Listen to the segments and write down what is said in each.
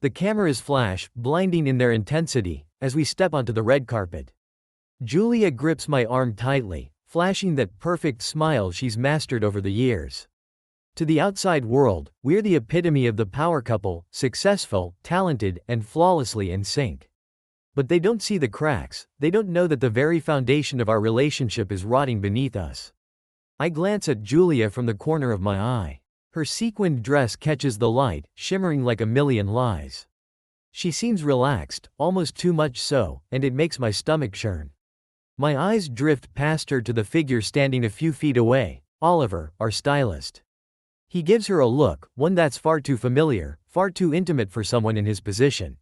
The cameras flash, blinding in their intensity, as we step onto the red carpet. Julia grips my arm tightly, flashing that perfect smile she's mastered over the years. To the outside world, we're the epitome of the power couple, successful, talented, and flawlessly in sync. But they don't see the cracks, they don't know that the very foundation of our relationship is rotting beneath us. I glance at Julia from the corner of my eye. Her sequined dress catches the light, shimmering like a million lies. She seems relaxed, almost too much so, and it makes my stomach churn. My eyes drift past her to the figure standing a few feet away, Oliver, our stylist. He gives her a look, one that's far too familiar, far too intimate for someone in his position.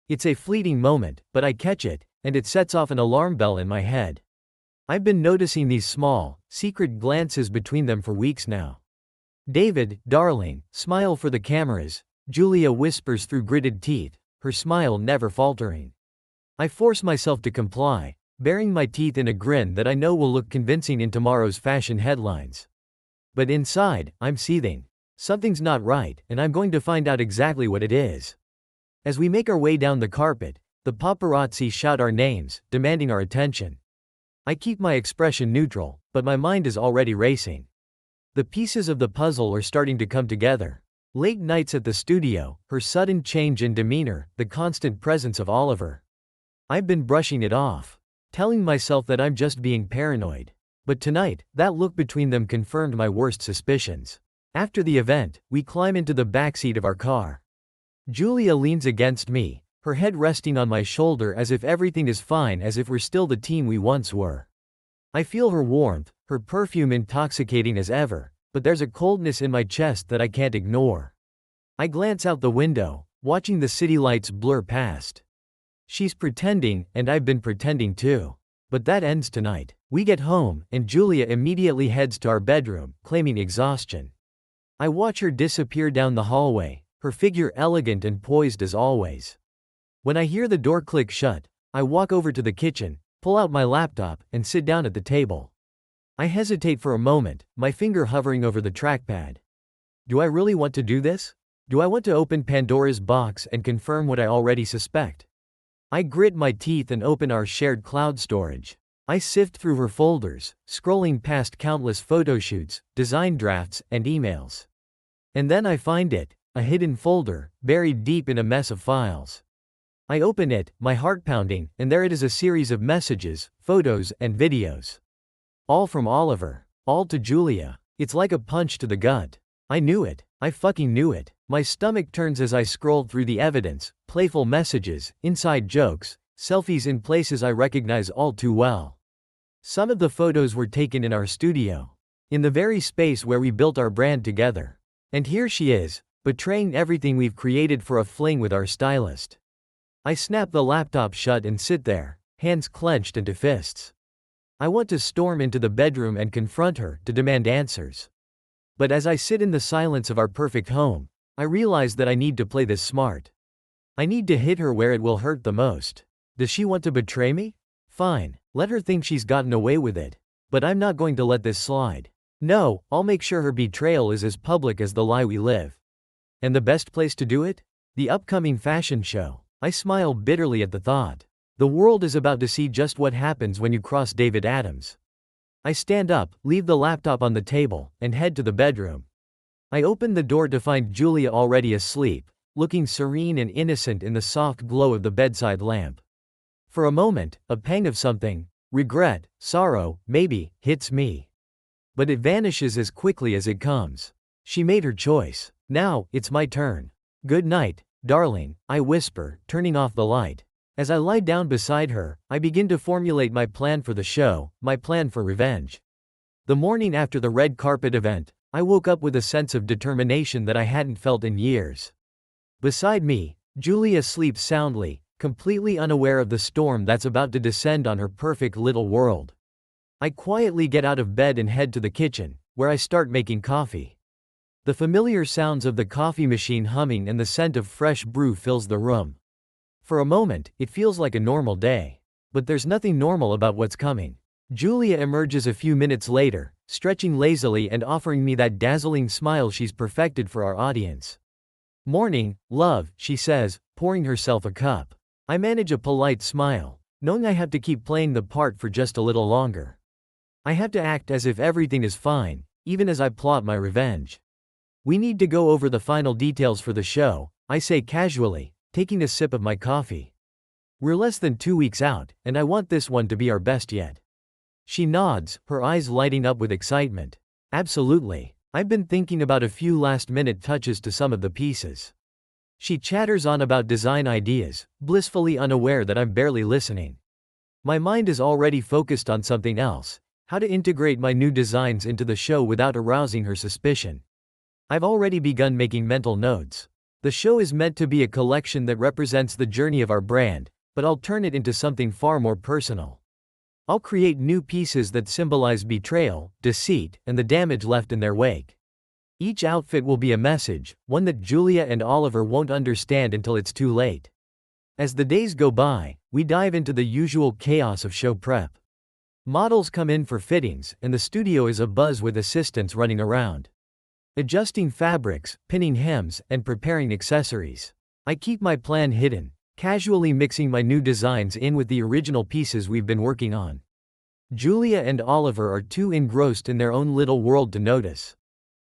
It's a fleeting moment, but I catch it, and it sets off an alarm bell in my head. I've been noticing these small, secret glances between them for weeks now. "David, darling, smile for the cameras," Julia whispers through gritted teeth, her smile never faltering. I force myself to comply, baring my teeth in a grin that I know will look convincing in tomorrow's fashion headlines. But inside, I'm seething. Something's not right, and I'm going to find out exactly what it is. As we make our way down the carpet, the paparazzi shout our names, demanding our attention. I keep my expression neutral, but my mind is already racing. The pieces of the puzzle are starting to come together. Late nights at the studio, her sudden change in demeanor, the constant presence of Oliver. I've been brushing it off, telling myself that I'm just being paranoid. But tonight, that look between them confirmed my worst suspicions. After the event, we climb into the backseat of our car. Julia leans against me, her head resting on my shoulder as if everything is fine, as if we're still the team we once were. I feel her warmth, her perfume intoxicating as ever, but there's a coldness in my chest that I can't ignore. I glance out the window, watching the city lights blur past. She's pretending, and I've been pretending too. But that ends tonight. We get home, and Julia immediately heads to our bedroom, claiming exhaustion. I watch her disappear down the hallway, her figure elegant and poised as always. When I hear the door click shut, I walk over to the kitchen, pull out my laptop, and sit down at the table. I hesitate for a moment, my finger hovering over the trackpad. Do I really want to do this? Do I want to open Pandora's box and confirm what I already suspect? I grit my teeth and open our shared cloud storage. I sift through her folders, scrolling past countless photoshoots, design drafts, and emails. And then I find it, a hidden folder, buried deep in a mess of files. I open it, my heart pounding, and there it is, a series of messages, photos, and videos. All from Oliver. All to Julia. It's like a punch to the gut. I knew it. I fucking knew it. My stomach turns as I scroll through the evidence, playful messages, inside jokes, selfies in places I recognize all too well. Some of the photos were taken in our studio, in the very space where we built our brand together. And here she is, betraying everything we've created for a fling with our stylist. I snap the laptop shut and sit there, hands clenched into fists. I want to storm into the bedroom and confront her, to demand answers. But as I sit in the silence of our perfect home, I realize that I need to play this smart. I need to hit her where it will hurt the most. Does she want to betray me? Fine, let her think she's gotten away with it. But I'm not going to let this slide. No, I'll make sure her betrayal is as public as the lie we live. And the best place to do it? The upcoming fashion show. I smile bitterly at the thought. The world is about to see just what happens when you cross David Adams. I stand up, leave the laptop on the table, and head to the bedroom. I open the door to find Julia already asleep, looking serene and innocent in the soft glow of the bedside lamp. For a moment, a pang of something, regret, sorrow, maybe, hits me. But it vanishes as quickly as it comes. She made her choice. Now, it's my turn. Good night, darling, I whisper, turning off the light. As I lie down beside her, I begin to formulate my plan for the show, my plan for revenge. The morning after the red carpet event, I woke up with a sense of determination that I hadn't felt in years. Beside me, Julia sleeps soundly, completely unaware of the storm that's about to descend on her perfect little world. I quietly get out of bed and head to the kitchen, where I start making coffee. The familiar sounds of the coffee machine humming and the scent of fresh brew fills the room. For a moment, it feels like a normal day. But there's nothing normal about what's coming. Julia emerges a few minutes later, stretching lazily and offering me that dazzling smile she's perfected for our audience. Morning, love, she says, pouring herself a cup. I manage a polite smile, knowing I have to keep playing the part for just a little longer. I have to act as if everything is fine, even as I plot my revenge. We need to go over the final details for the show, I say casually, taking a sip of my coffee. We're less than 2 weeks out, and I want this one to be our best yet. She nods, her eyes lighting up with excitement. Absolutely. I've been thinking about a few last-minute touches to some of the pieces. She chatters on about design ideas, blissfully unaware that I'm barely listening. My mind is already focused on something else, how to integrate my new designs into the show without arousing her suspicion. I've already begun making mental notes. The show is meant to be a collection that represents the journey of our brand, but I'll turn it into something far more personal. I'll create new pieces that symbolize betrayal, deceit, and the damage left in their wake. Each outfit will be a message, one that Julia and Oliver won't understand until it's too late. As the days go by, we dive into the usual chaos of show prep. Models come in for fittings, and the studio is abuzz with assistants running around, adjusting fabrics, pinning hems, and preparing accessories. I keep my plan hidden, casually mixing my new designs in with the original pieces we've been working on. Julia and Oliver are too engrossed in their own little world to notice.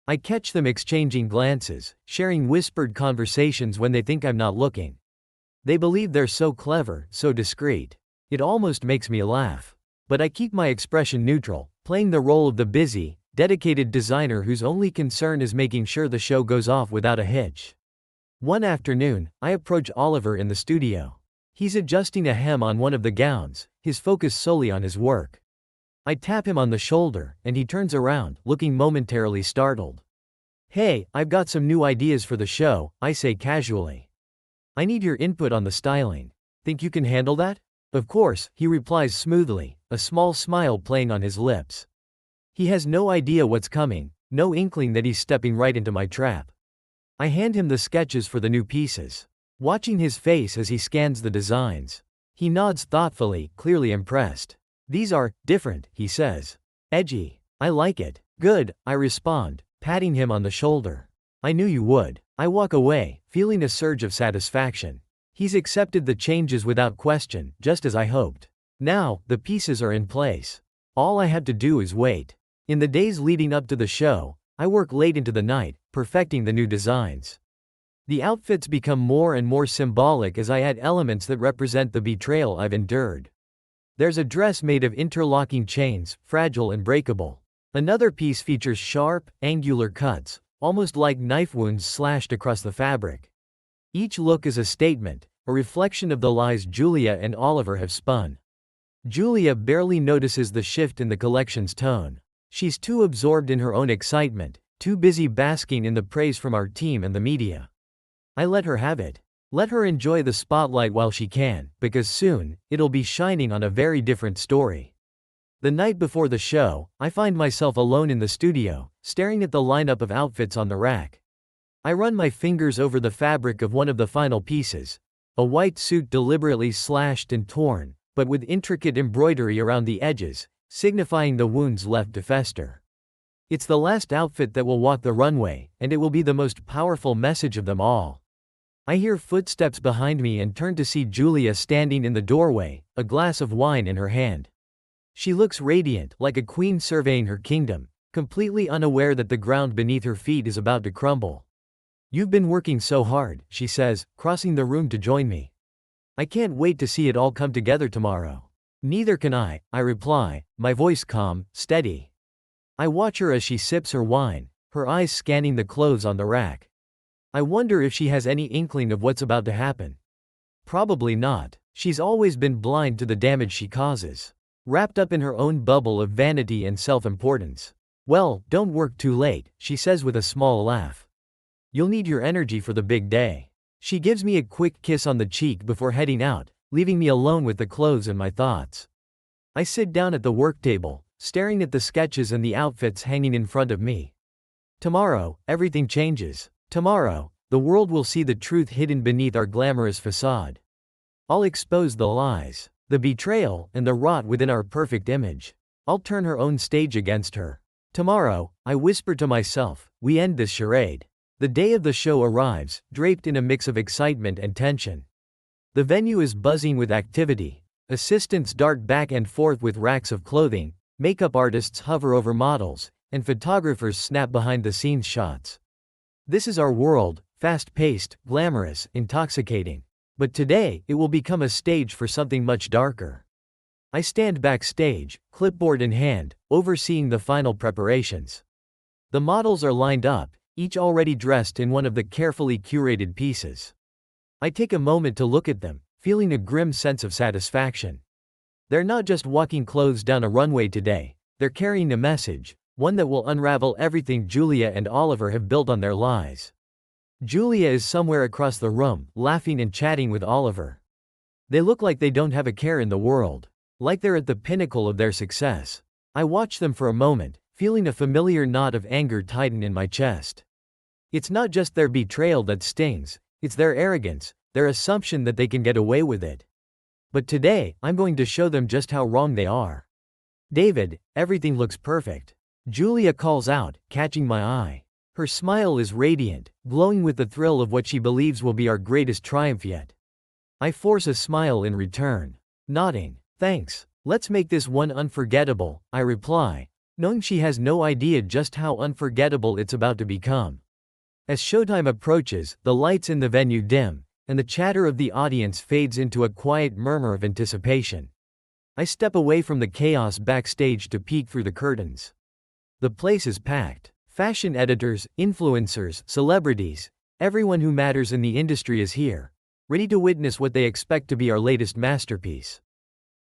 I catch them exchanging glances, sharing whispered conversations when they think I'm not looking. They believe they're so clever, so discreet. It almost makes me laugh. But I keep my expression neutral, playing the role of the busy, dedicated designer whose only concern is making sure the show goes off without a hitch. One afternoon, I approach Oliver in the studio. He's adjusting a hem on one of the gowns, his focus solely on his work. I tap him on the shoulder, and he turns around, looking momentarily startled. Hey, I've got some new ideas for the show, I say casually. I need your input on the styling. Think you can handle that? Of course, he replies smoothly, a small smile playing on his lips. He has no idea what's coming, no inkling that he's stepping right into my trap. I hand him the sketches for the new pieces. Watching his face as he scans the designs. He nods thoughtfully, clearly impressed. These are different, he says. Edgy. I like it. Good, I respond, patting him on the shoulder. I knew you would. I walk away, feeling a surge of satisfaction. He's accepted the changes without question, just as I hoped. Now, the pieces are in place. All I have to do is wait. In the days leading up to the show, I work late into the night, perfecting the new designs. The outfits become more and more symbolic as I add elements that represent the betrayal I've endured. There's a dress made of interlocking chains, fragile and breakable. Another piece features sharp, angular cuts, almost like knife wounds slashed across the fabric. Each look is a statement, a reflection of the lies Julia and Oliver have spun. Julia barely notices the shift in the collection's tone. She's too absorbed in her own excitement, too busy basking in the praise from our team and the media. I let her have it. Let her enjoy the spotlight while she can, because soon, it'll be shining on a very different story. The night before the show, I find myself alone in the studio, staring at the lineup of outfits on the rack. I run my fingers over the fabric of one of the final pieces, a white suit deliberately slashed and torn, but with intricate embroidery around the edges, signifying the wounds left to fester. It's the last outfit that will walk the runway, and it will be the most powerful message of them all. I hear footsteps behind me and turn to see Julia standing in the doorway, a glass of wine in her hand. She looks radiant, like a queen surveying her kingdom, completely unaware that the ground beneath her feet is about to crumble. You've been working so hard, she says, crossing the room to join me. I can't wait to see it all come together tomorrow. Neither can I reply, my voice calm, steady. I watch her as she sips her wine, her eyes scanning the clothes on the rack. I wonder if she has any inkling of what's about to happen. Probably not. She's always been blind to the damage she causes. Wrapped up in her own bubble of vanity and self-importance. Well, don't work too late, she says with a small laugh. You'll need your energy for the big day. She gives me a quick kiss on the cheek before heading out, leaving me alone with the clothes and my thoughts. I sit down at the work table, staring at the sketches and the outfits hanging in front of me. Tomorrow, everything changes. Tomorrow, the world will see the truth hidden beneath our glamorous facade. I'll expose the lies, the betrayal, and the rot within our perfect image. I'll turn her own stage against her. Tomorrow, I whisper to myself, we end this charade. The day of the show arrives, draped in a mix of excitement and tension. The venue is buzzing with activity. Assistants dart back and forth with racks of clothing, makeup artists hover over models, and photographers snap behind-the-scenes shots. This is our world, fast-paced, glamorous, intoxicating. But today, it will become a stage for something much darker. I stand backstage, clipboard in hand, overseeing the final preparations. The models are lined up, each already dressed in one of the carefully curated pieces. I take a moment to look at them, feeling a grim sense of satisfaction. They're not just walking clothes down a runway today, they're carrying a message, one that will unravel everything Julia and Oliver have built on their lies. Julia is somewhere across the room, laughing and chatting with Oliver. They look like they don't have a care in the world, like they're at the pinnacle of their success. I watch them for a moment, feeling a familiar knot of anger tighten in my chest. It's not just their betrayal that stings, it's their arrogance, their assumption that they can get away with it. But today, I'm going to show them just how wrong they are. "David, everything looks perfect," Julia calls out, catching my eye. Her smile is radiant, glowing with the thrill of what she believes will be our greatest triumph yet. I force a smile in return. Nodding. "Thanks. Let's make this one unforgettable," I reply, knowing she has no idea just how unforgettable it's about to become. As showtime approaches, the lights in the venue dim, and the chatter of the audience fades into a quiet murmur of anticipation. I step away from the chaos backstage to peek through the curtains. The place is packed. Fashion editors, influencers, celebrities, everyone who matters in the industry is here, ready to witness what they expect to be our latest masterpiece.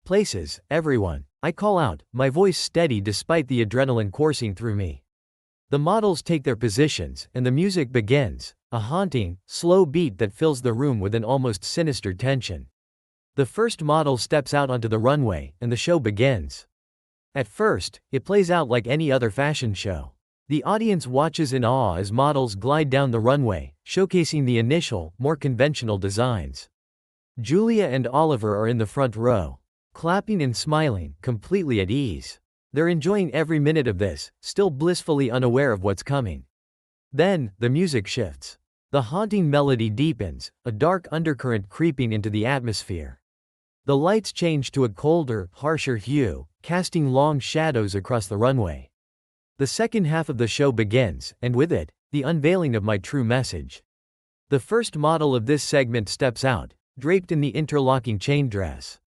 "Places, everyone," I call out, my voice steady despite the adrenaline coursing through me. The models take their positions, and the music begins, a haunting, slow beat that fills the room with an almost sinister tension. The first model steps out onto the runway, and the show begins. At first, it plays out like any other fashion show. The audience watches in awe as models glide down the runway, showcasing the initial, more conventional designs. Julia and Oliver are in the front row, clapping and smiling, completely at ease. They're enjoying every minute of this, still blissfully unaware of what's coming. Then, the music shifts. The haunting melody deepens, a dark undercurrent creeping into the atmosphere. The lights change to a colder, harsher hue, casting long shadows across the runway. The second half of the show begins, and with it, the unveiling of my true message. The first model of this segment steps out, draped in the interlocking chain dress.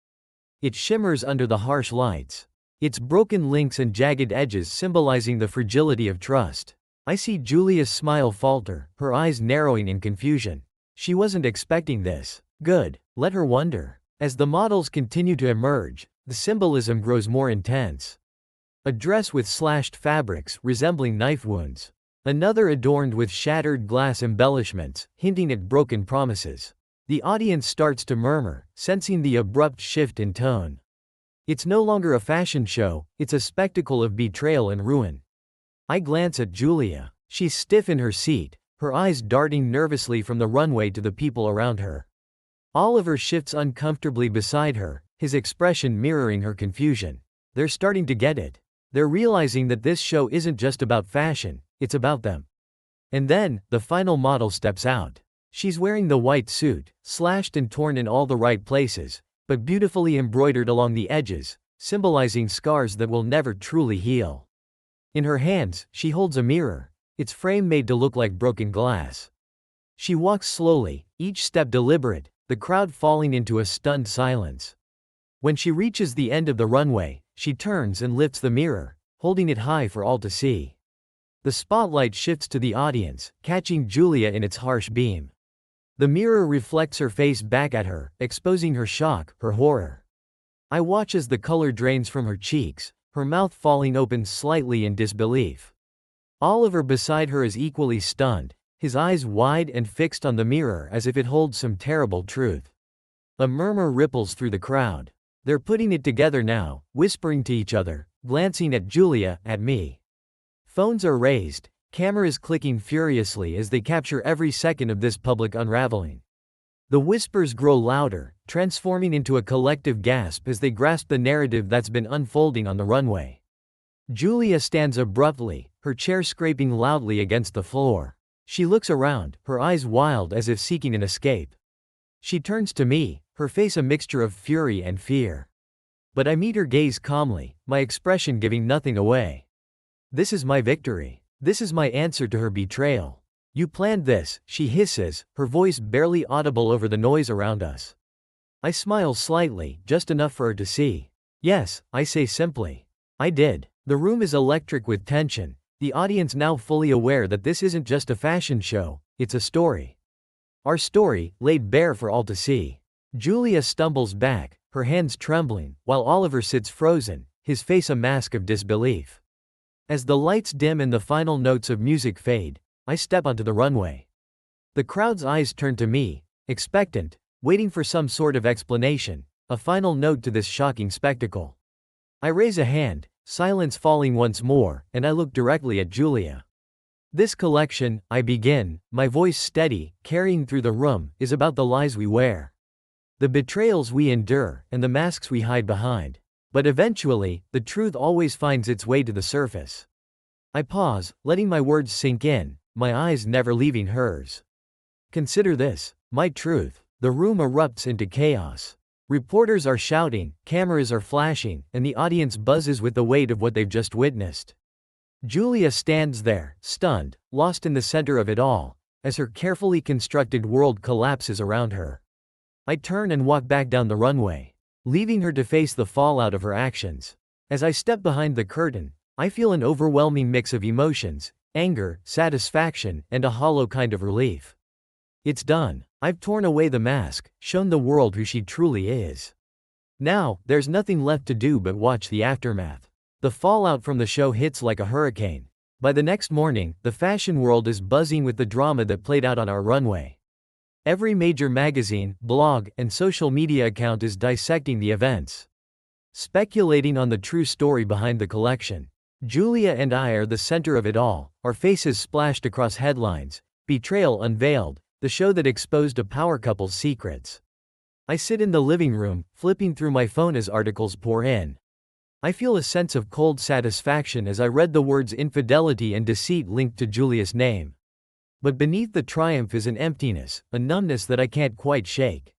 It shimmers under the harsh lights, its broken links and jagged edges symbolizing the fragility of trust. I see Julia's smile falter, her eyes narrowing in confusion. She wasn't expecting this. Good, let her wonder. As the models continue to emerge, the symbolism grows more intense. A dress with slashed fabrics resembling knife wounds. Another adorned with shattered glass embellishments, hinting at broken promises. The audience starts to murmur, sensing the abrupt shift in tone. It's no longer a fashion show, it's a spectacle of betrayal and ruin. I glance at Julia. She's stiff in her seat, her eyes darting nervously from the runway to the people around her. Oliver shifts uncomfortably beside her, his expression mirroring her confusion. They're starting to get it. They're realizing that this show isn't just about fashion, it's about them. And then, the final model steps out. She's wearing the white suit, slashed and torn in all the right places, but beautifully embroidered along the edges, symbolizing scars that will never truly heal. In her hands, she holds a mirror, its frame made to look like broken glass. She walks slowly, each step deliberate, the crowd falling into a stunned silence. When she reaches the end of the runway, she turns and lifts the mirror, holding it high for all to see. The spotlight shifts to the audience, catching Julia in its harsh beam. The mirror reflects her face back at her, exposing her shock, her horror. I watch as the color drains from her cheeks, her mouth falling open slightly in disbelief. Oliver beside her is equally stunned, his eyes wide and fixed on the mirror as if it holds some terrible truth. A murmur ripples through the crowd. They're putting it together now, whispering to each other, glancing at Julia, at me. Phones are raised, cameras clicking furiously as they capture every second of this public unraveling. The whispers grow louder, transforming into a collective gasp as they grasp the narrative that's been unfolding on the runway. Julia stands abruptly, her chair scraping loudly against the floor. She looks around, her eyes wild as if seeking an escape. She turns to me, her face a mixture of fury and fear. But I meet her gaze calmly, my expression giving nothing away. This is my victory. This is my answer to her betrayal. You planned this, she hisses, her voice barely audible over the noise around us. I smile slightly, just enough for her to see. Yes, I say simply. I did. The room is electric with tension, the audience now fully aware that this isn't just a fashion show, it's a story. Our story, laid bare for all to see. Julia stumbles back, her hands trembling, while Oliver sits frozen, his face a mask of disbelief. As the lights dim and the final notes of music fade, I step onto the runway. The crowd's eyes turn to me, expectant, waiting for some sort of explanation, a final note to this shocking spectacle. I raise a hand, silence falling once more, and I look directly at Julia. This collection, I begin, my voice steady, carrying through the room, is about the lies we wear. The betrayals we endure, and the masks we hide behind. But eventually, the truth always finds its way to the surface. I pause, letting my words sink in, my eyes never leaving hers. Consider this, my truth. The room erupts into chaos. Reporters are shouting, cameras are flashing, and the audience buzzes with the weight of what they've just witnessed. Julia stands there, stunned, lost in the center of it all, as her carefully constructed world collapses around her. I turn and walk back down the runway, leaving her to face the fallout of her actions. As I step behind the curtain, I feel an overwhelming mix of emotions, anger, satisfaction, and a hollow kind of relief. It's done. I've torn away the mask, shown the world who she truly is. Now, there's nothing left to do but watch the aftermath. The fallout from the show hits like a hurricane. By the next morning, the fashion world is buzzing with the drama that played out on our runway. Every major magazine, blog, and social media account is dissecting the events, speculating on the true story behind the collection. Julia and I are the center of it all, our faces splashed across headlines. Betrayal Unveiled, the show that exposed a power couple's secrets. I sit in the living room, flipping through my phone as articles pour in. I feel a sense of cold satisfaction as I read the words infidelity and deceit linked to Julia's name. But beneath the triumph is an emptiness, a numbness that I can't quite shake.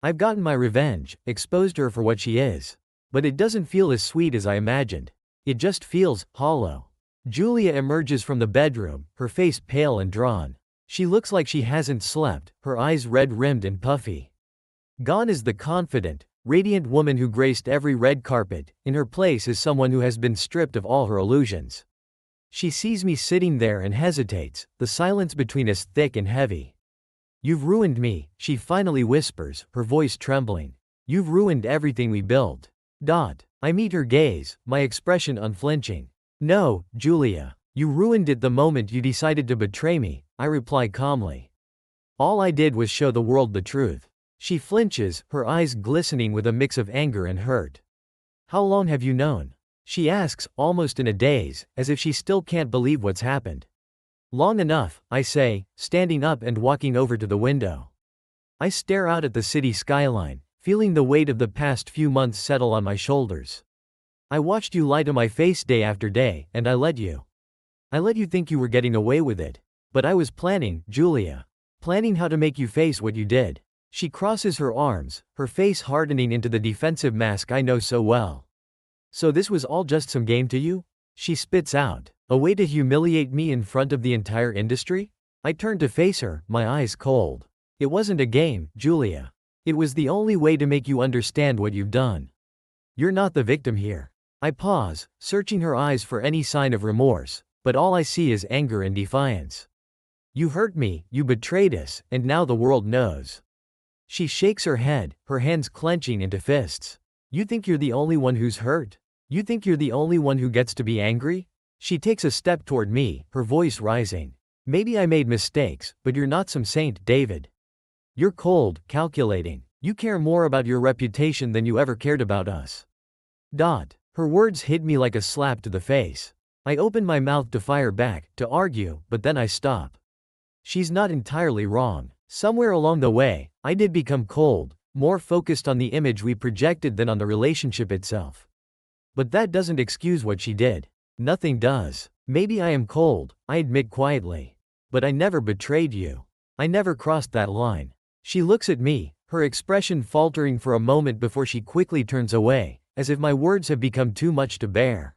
I've gotten my revenge, exposed her for what she is. But it doesn't feel as sweet as I imagined. It just feels hollow. Julia emerges from the bedroom, her face pale and drawn. She looks like she hasn't slept, her eyes red-rimmed and puffy. Gone is the confident, radiant woman who graced every red carpet. In her place is someone who has been stripped of all her illusions. She sees me sitting there and hesitates, the silence between us thick and heavy. "You've ruined me," she finally whispers, her voice trembling. "You've ruined everything we built." I meet her gaze, my expression unflinching. "No, Julia. You ruined it the moment you decided to betray me," I reply calmly. "All I did was show the world the truth." She flinches, her eyes glistening with a mix of anger and hurt. "How long have you known?" she asks, almost in a daze, as if she still can't believe what's happened. "Long enough," I say, standing up and walking over to the window. I stare out at the city skyline, feeling the weight of the past few months settle on my shoulders. I watched you lie to my face day after day, and I let you. I let you think you were getting away with it. But I was planning, Julia. Planning how to make you face what you did. She crosses her arms, her face hardening into the defensive mask I know so well. So this was all just some game to you? She spits out. A way to humiliate me in front of the entire industry? I turn to face her, my eyes cold. It wasn't a game, Julia. It was the only way to make you understand what you've done. You're not the victim here. I pause, searching her eyes for any sign of remorse, but all I see is anger and defiance. You hurt me, you betrayed us, and now the world knows. She shakes her head, her hands clenching into fists. You think you're the only one who's hurt? You think you're the only one who gets to be angry? She takes a step toward me, her voice rising. Maybe I made mistakes, but you're not some saint, David. You're cold, calculating. You care more about your reputation than you ever cared about us. Her words hit me like a slap to the face. I open my mouth to fire back, to argue, but then I stop. She's not entirely wrong. Somewhere along the way, I did become cold, more focused on the image we projected than on the relationship itself. But that doesn't excuse what she did. Nothing does. Maybe I am cold, I admit quietly. But I never betrayed you. I never crossed that line. She looks at me, her expression faltering for a moment before she quickly turns away, as if my words have become too much to bear.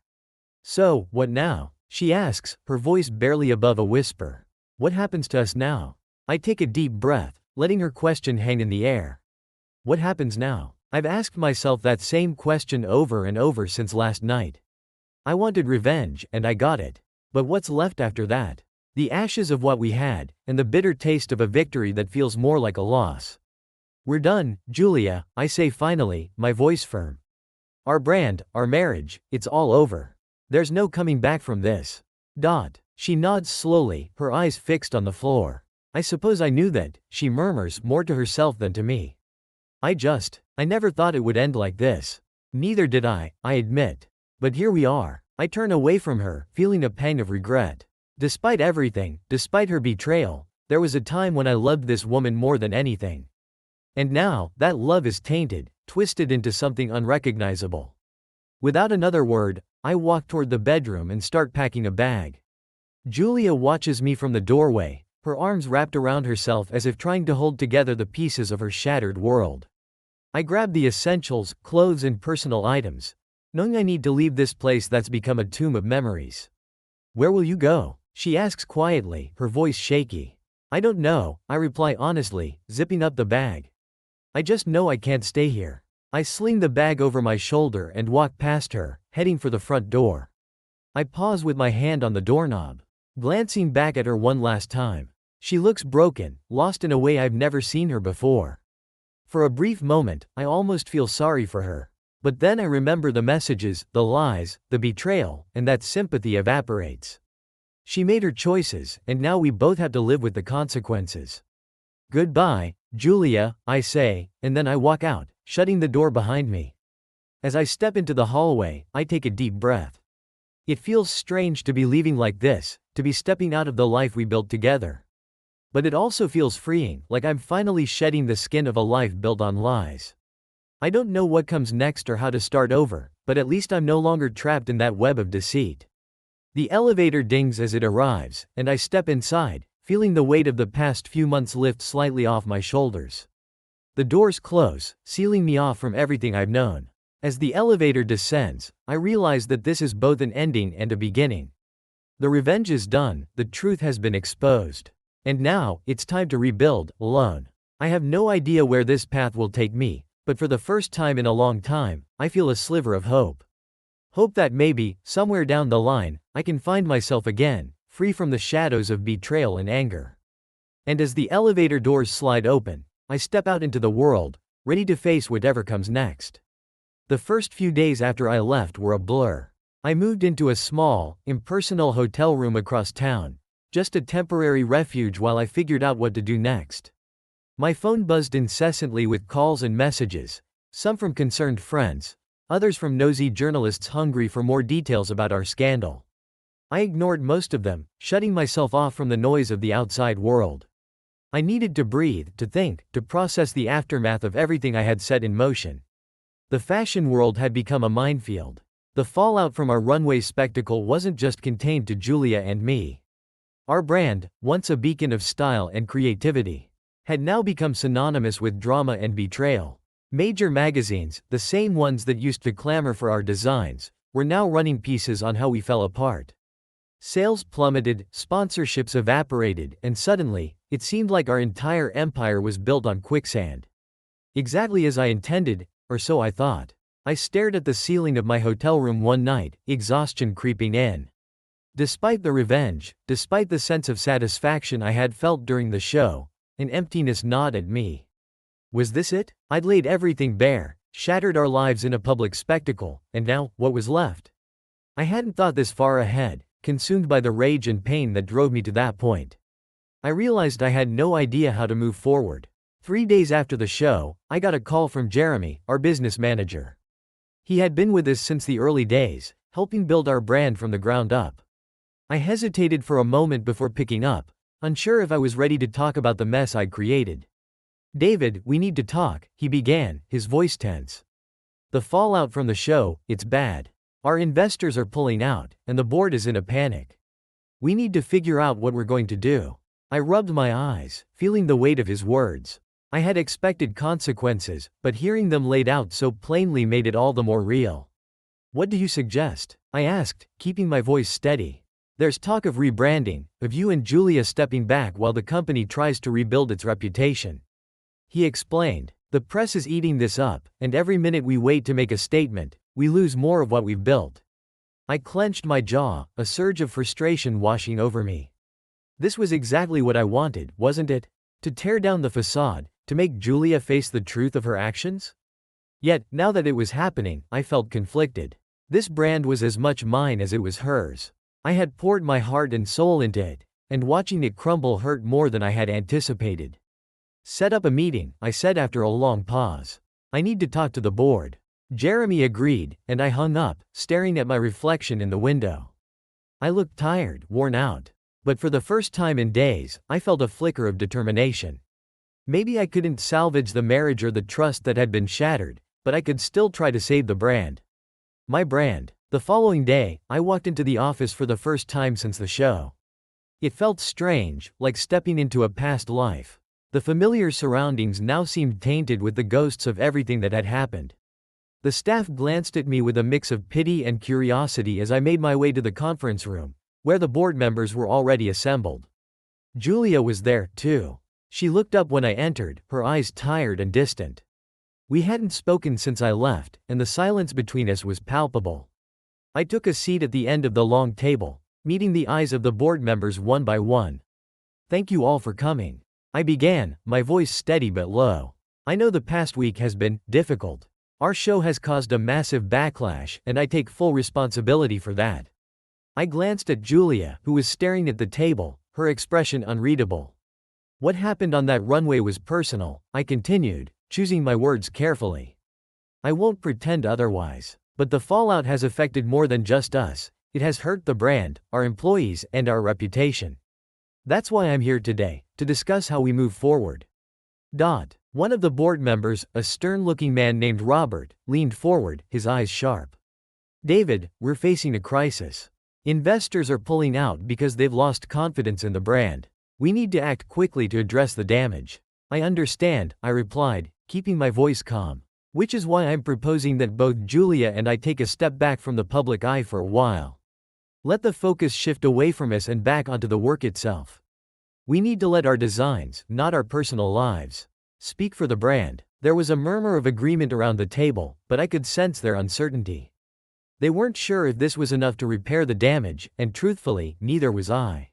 So, what now? She asks, her voice barely above a whisper. What happens to us now? I take a deep breath, letting her question hang in the air. What happens now? I've asked myself that same question over and over since last night. I wanted revenge, and I got it. But what's left after that? The ashes of what we had, and the bitter taste of a victory that feels more like a loss. We're done, Julia, I say finally, my voice firm. Our brand, our marriage, it's all over. There's no coming back from this. She nods slowly, her eyes fixed on the floor. I suppose I knew that, she murmurs, more to herself than to me. I never thought it would end like this. Neither did I admit. But here we are. I turn away from her, feeling a pang of regret. Despite everything, despite her betrayal, there was a time when I loved this woman more than anything. And now, that love is tainted, twisted into something unrecognizable. Without another word, I walk toward the bedroom and start packing a bag. Julia watches me from the doorway, her arms wrapped around herself as if trying to hold together the pieces of her shattered world. I grab the essentials, clothes and personal items, knowing I need to leave this place that's become a tomb of memories. Where will you go? She asks quietly, her voice shaky. I don't know, I reply honestly, zipping up the bag. I just know I can't stay here. I sling the bag over my shoulder and walk past her, heading for the front door. I pause with my hand on the doorknob, glancing back at her one last time. She looks broken, lost in a way I've never seen her before. For a brief moment, I almost feel sorry for her. But then I remember the messages, the lies, the betrayal, and that sympathy evaporates. She made her choices, and now we both have to live with the consequences. Goodbye, Julia, I say, and then I walk out, shutting the door behind me. As I step into the hallway, I take a deep breath. It feels strange to be leaving like this, to be stepping out of the life we built together. But it also feels freeing, like I'm finally shedding the skin of a life built on lies. I don't know what comes next or how to start over, but at least I'm no longer trapped in that web of deceit. The elevator dings as it arrives, and I step inside, feeling the weight of the past few months lift slightly off my shoulders. The doors close, sealing me off from everything I've known. As the elevator descends, I realize that this is both an ending and a beginning. The revenge is done, the truth has been exposed. And now, it's time to rebuild, alone. I have no idea where this path will take me, but for the first time in a long time, I feel a sliver of hope. Hope that maybe, somewhere down the line, I can find myself again, free from the shadows of betrayal and anger. And as the elevator doors slide open, I step out into the world, ready to face whatever comes next. The first few days after I left were a blur. I moved into a small, impersonal hotel room across town, just a temporary refuge while I figured out what to do next. My phone buzzed incessantly with calls and messages, some from concerned friends, others from nosy journalists hungry for more details about our scandal. I ignored most of them, shutting myself off from the noise of the outside world. I needed to breathe, to think, to process the aftermath of everything I had set in motion. The fashion world had become a minefield. The fallout from our runway spectacle wasn't just contained to Julia and me. Our brand, once a beacon of style and creativity, had now become synonymous with drama and betrayal. Major magazines, the same ones that used to clamor for our designs, were now running pieces on how we fell apart. Sales plummeted, sponsorships evaporated, and suddenly, it seemed like our entire empire was built on quicksand. Exactly as I intended, or so I thought. I stared at the ceiling of my hotel room one night, exhaustion creeping in. Despite the revenge, despite the sense of satisfaction I had felt during the show, an emptiness gnawed at me. Was this it? I'd laid everything bare, shattered our lives in a public spectacle, and now, what was left? I hadn't thought this far ahead, consumed by the rage and pain that drove me to that point. I realized I had no idea how to move forward. 3 days after the show, I got a call from Jeremy, our business manager. He had been with us since the early days, helping build our brand from the ground up. I hesitated for a moment before picking up, unsure if I was ready to talk about the mess I'd created. "David, we need to talk," he began, his voice tense. "The fallout from the show, it's bad. Our investors are pulling out, and the board is in a panic. We need to figure out what we're going to do." I rubbed my eyes, feeling the weight of his words. I had expected consequences, but hearing them laid out so plainly made it all the more real. What do you suggest? I asked, keeping my voice steady. There's talk of rebranding, of you and Julia stepping back while the company tries to rebuild its reputation. He explained. The press is eating this up, and every minute we wait to make a statement, we lose more of what we've built. I clenched my jaw, a surge of frustration washing over me. This was exactly what I wanted, wasn't it? To tear down the facade, to make Julia face the truth of her actions? Yet, now that it was happening, I felt conflicted. This brand was as much mine as it was hers. I had poured my heart and soul into it, and watching it crumble hurt more than I had anticipated. Set up a meeting, I said after a long pause. I need to talk to the board. Jeremy agreed, and I hung up, staring at my reflection in the window. I looked tired, worn out. But for the first time in days, I felt a flicker of determination. Maybe I couldn't salvage the marriage or the trust that had been shattered, but I could still try to save the brand. My brand. The following day, I walked into the office for the first time since the show. It felt strange, like stepping into a past life. The familiar surroundings now seemed tainted with the ghosts of everything that had happened. The staff glanced at me with a mix of pity and curiosity as I made my way to the conference room, where the board members were already assembled. Julia was there, too. She looked up when I entered, her eyes tired and distant. We hadn't spoken since I left, and the silence between us was palpable. I took a seat at the end of the long table, meeting the eyes of the board members one by one. Thank you all for coming. I began, my voice steady but low. I know the past week has been difficult. Our show has caused a massive backlash, and I take full responsibility for that. I glanced at Julia, who was staring at the table, her expression unreadable. What happened on that runway was personal, I continued, choosing my words carefully. I won't pretend otherwise. But the fallout has affected more than just us. It has hurt the brand, our employees, and our reputation. That's why I'm here today, to discuss how we move forward. One of the board members, a stern-looking man named Robert, leaned forward, his eyes sharp. David, we're facing a crisis. Investors are pulling out because they've lost confidence in the brand. We need to act quickly to address the damage. I understand, I replied, keeping my voice calm. Which is why I'm proposing that both Julia and I take a step back from the public eye for a while. Let the focus shift away from us and back onto the work itself. We need to let our designs, not our personal lives, speak for the brand. There was a murmur of agreement around the table, but I could sense their uncertainty. They weren't sure if this was enough to repair the damage, and truthfully, neither was I.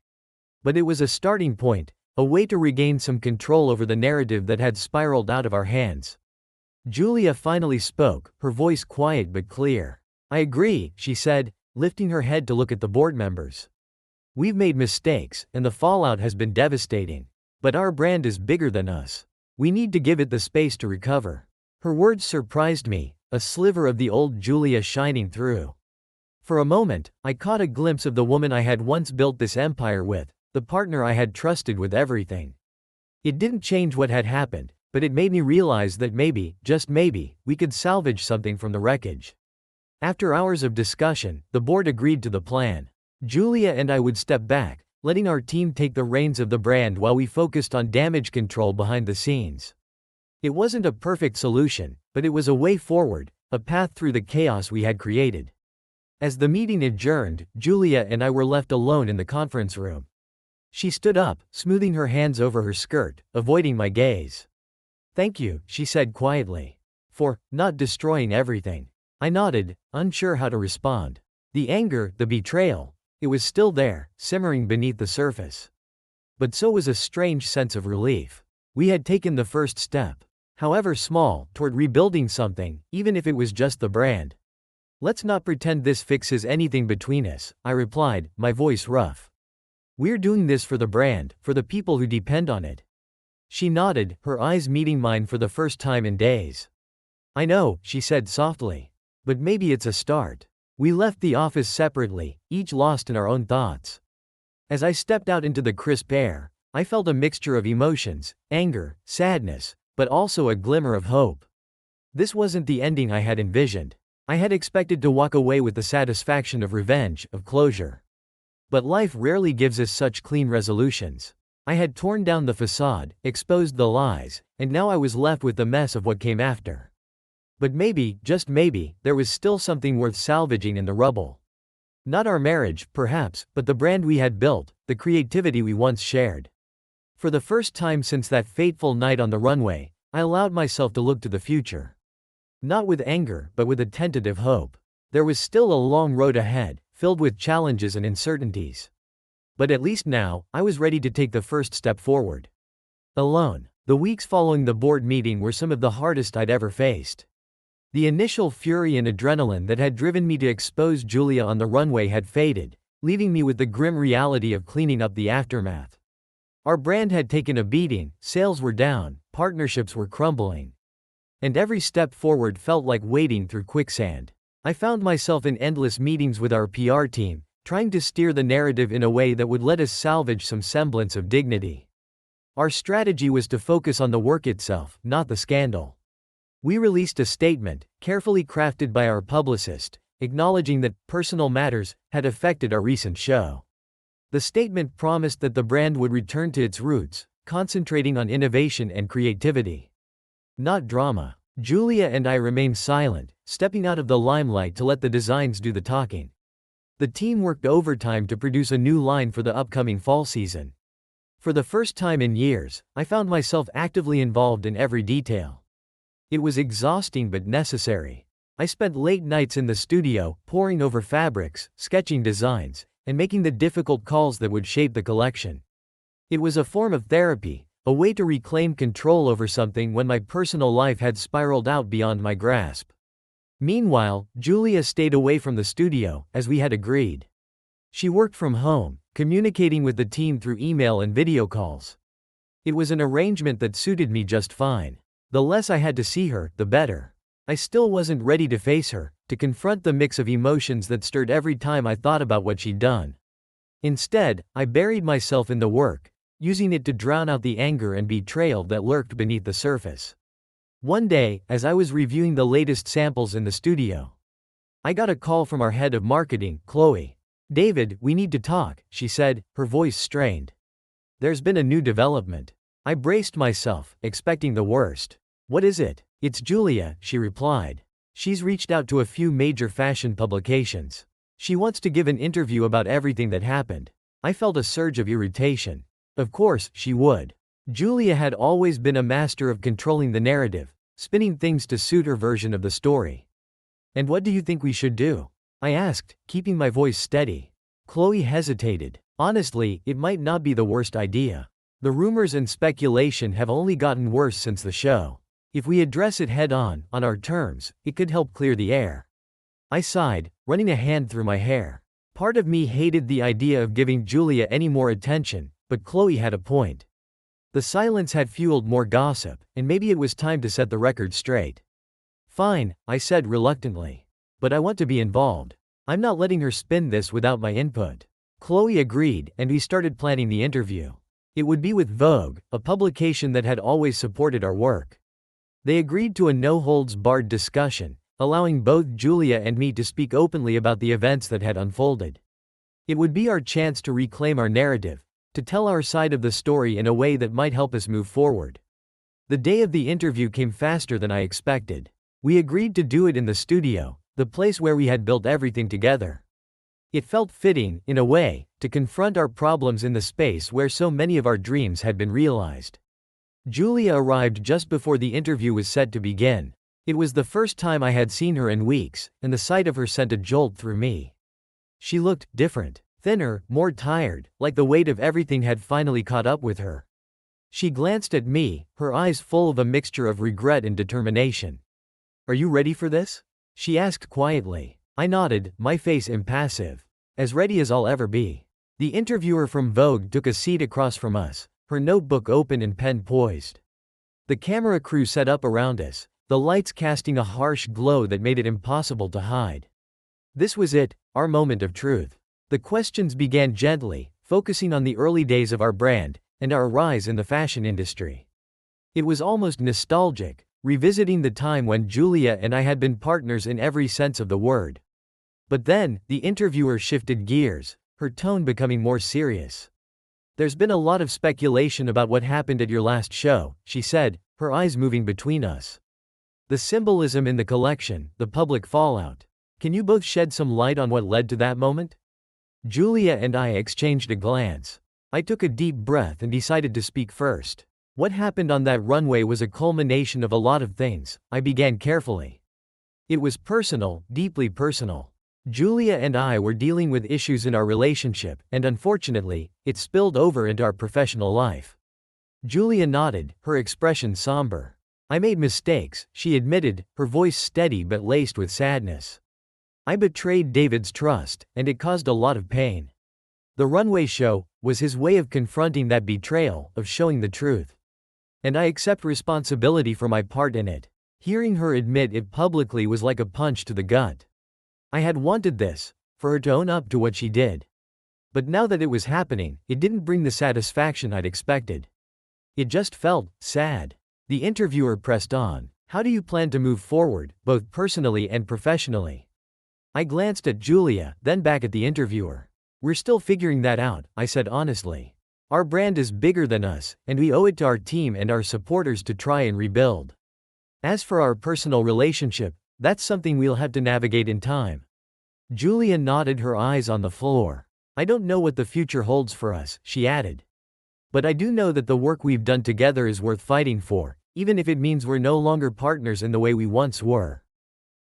But it was a starting point, a way to regain some control over the narrative that had spiraled out of our hands. Julia finally spoke, her voice quiet but clear. I agree, she said, lifting her head to look at the board members. We've made mistakes, and the fallout has been devastating. But our brand is bigger than us. We need to give it the space to recover. Her words surprised me, a sliver of the old Julia shining through. For a moment, I caught a glimpse of the woman I had once built this empire with, the partner I had trusted with everything. It didn't change what had happened, but it made me realize that maybe, just maybe, we could salvage something from the wreckage. After hours of discussion, the board agreed to the plan. Julia and I would step back, letting our team take the reins of the brand while we focused on damage control behind the scenes. It wasn't a perfect solution, but it was a way forward, a path through the chaos we had created. As the meeting adjourned, Julia and I were left alone in the conference room. She stood up, smoothing her hands over her skirt, avoiding my gaze. Thank you, she said quietly. For not destroying everything. I nodded, unsure how to respond. The anger, the betrayal, it was still there, simmering beneath the surface. But so was a strange sense of relief. We had taken the first step, however small, toward rebuilding something, even if it was just the brand. Let's not pretend this fixes anything between us, I replied, my voice rough. We're doing this for the brand, for the people who depend on it. She nodded, her eyes meeting mine for the first time in days. I know, she said softly. But maybe it's a start. We left the office separately, each lost in our own thoughts. As I stepped out into the crisp air, I felt a mixture of emotions, anger, sadness, but also a glimmer of hope. This wasn't the ending I had envisioned. I had expected to walk away with the satisfaction of revenge, of closure. But life rarely gives us such clean resolutions. I had torn down the facade, exposed the lies, and now I was left with the mess of what came after. But maybe, just maybe, there was still something worth salvaging in the rubble. Not our marriage, perhaps, but the brand we had built, the creativity we once shared. For the first time since that fateful night on the runway, I allowed myself to look to the future. Not with anger, but with a tentative hope. There was still a long road ahead, filled with challenges and uncertainties. But at least now, I was ready to take the first step forward. Alone, the weeks following the board meeting were some of the hardest I'd ever faced. The initial fury and adrenaline that had driven me to expose Julia on the runway had faded, leaving me with the grim reality of cleaning up the aftermath. Our brand had taken a beating, sales were down, partnerships were crumbling. And every step forward felt like wading through quicksand. I found myself in endless meetings with our PR team, trying to steer the narrative in a way that would let us salvage some semblance of dignity. Our strategy was to focus on the work itself, not the scandal. We released a statement, carefully crafted by our publicist, acknowledging that personal matters had affected our recent show. The statement promised that the brand would return to its roots, concentrating on innovation and creativity. Not drama. Julia and I remained silent, stepping out of the limelight to let the designs do the talking. The team worked overtime to produce a new line for the upcoming fall season. For the first time in years, I found myself actively involved in every detail. It was exhausting but necessary. I spent late nights in the studio, poring over fabrics, sketching designs, and making the difficult calls that would shape the collection. It was a form of therapy, a way to reclaim control over something when my personal life had spiraled out beyond my grasp. Meanwhile, Julia stayed away from the studio, as we had agreed. She worked from home, communicating with the team through email and video calls. It was an arrangement that suited me just fine. The less I had to see her, the better. I still wasn't ready to face her, to confront the mix of emotions that stirred every time I thought about what she'd done. Instead, I buried myself in the work, using it to drown out the anger and betrayal that lurked beneath the surface. One day, as I was reviewing the latest samples in the studio, I got a call from our head of marketing, Chloe. "David, we need to talk," she said, her voice strained. "There's been a new development." I braced myself, expecting the worst. "What is it?" "It's Julia," she replied. "She's reached out to a few major fashion publications. She wants to give an interview about everything that happened." I felt a surge of irritation. Of course, she would. Julia had always been a master of controlling the narrative, spinning things to suit her version of the story. "And what do you think we should do?" I asked, keeping my voice steady. Chloe hesitated. "Honestly, it might not be the worst idea. The rumors and speculation have only gotten worse since the show. If we address it head-on, on our terms, it could help clear the air." I sighed, running a hand through my hair. Part of me hated the idea of giving Julia any more attention, but Chloe had a point. The silence had fueled more gossip, and maybe it was time to set the record straight. "Fine," I said reluctantly. "But I want to be involved. I'm not letting her spin this without my input." Chloe agreed, and we started planning the interview. It would be with Vogue, a publication that had always supported our work. They agreed to a no-holds-barred discussion, allowing both Julia and me to speak openly about the events that had unfolded. It would be our chance to reclaim our narrative, to tell our side of the story in a way that might help us move forward. The day of the interview came faster than I expected. We agreed to do it in the studio, the place where we had built everything together. It felt fitting, in a way, to confront our problems in the space where so many of our dreams had been realized. Julia arrived just before the interview was set to begin. It was the first time I had seen her in weeks, and the sight of her sent a jolt through me. She looked different, thinner, more tired, like the weight of everything had finally caught up with her. She glanced at me, her eyes full of a mixture of regret and determination. "Are you ready for this?" she asked quietly. I nodded, my face impassive. "As ready as I'll ever be." The interviewer from Vogue took a seat across from us, her notebook open and pen poised. The camera crew set up around us, the lights casting a harsh glow that made it impossible to hide. This was it, our moment of truth. The questions began gently, focusing on the early days of our brand, and our rise in the fashion industry. It was almost nostalgic, revisiting the time when Julia and I had been partners in every sense of the word. But then, the interviewer shifted gears, her tone becoming more serious. There's been a lot of speculation about what happened at your last show, she said, her eyes moving between us. The symbolism in the collection, the public fallout. Can you both shed some light on what led to that moment? Julia and I exchanged a glance. I took a deep breath and decided to speak first. What happened on that runway was a culmination of a lot of things, I began carefully. It was personal, deeply personal. Julia and I were dealing with issues in our relationship, and unfortunately, it spilled over into our professional life. Julia nodded, her expression somber. I made mistakes, she admitted, her voice steady but laced with sadness. I betrayed David's trust, and it caused a lot of pain. The runway show was his way of confronting that betrayal, of showing the truth. And I accept responsibility for my part in it. Hearing her admit it publicly was like a punch to the gut. I had wanted this, for her to own up to what she did. But now that it was happening, it didn't bring the satisfaction I'd expected. It just felt sad. The interviewer pressed on. How do you plan to move forward, both personally and professionally? I glanced at Julia, then back at the interviewer. We're still figuring that out, I said honestly. Our brand is bigger than us, and we owe it to our team and our supporters to try and rebuild. As for our personal relationship, that's something we'll have to navigate in time. Julia nodded, her eyes on the floor. I don't know what the future holds for us, she added. But I do know that the work we've done together is worth fighting for, even if it means we're no longer partners in the way we once were.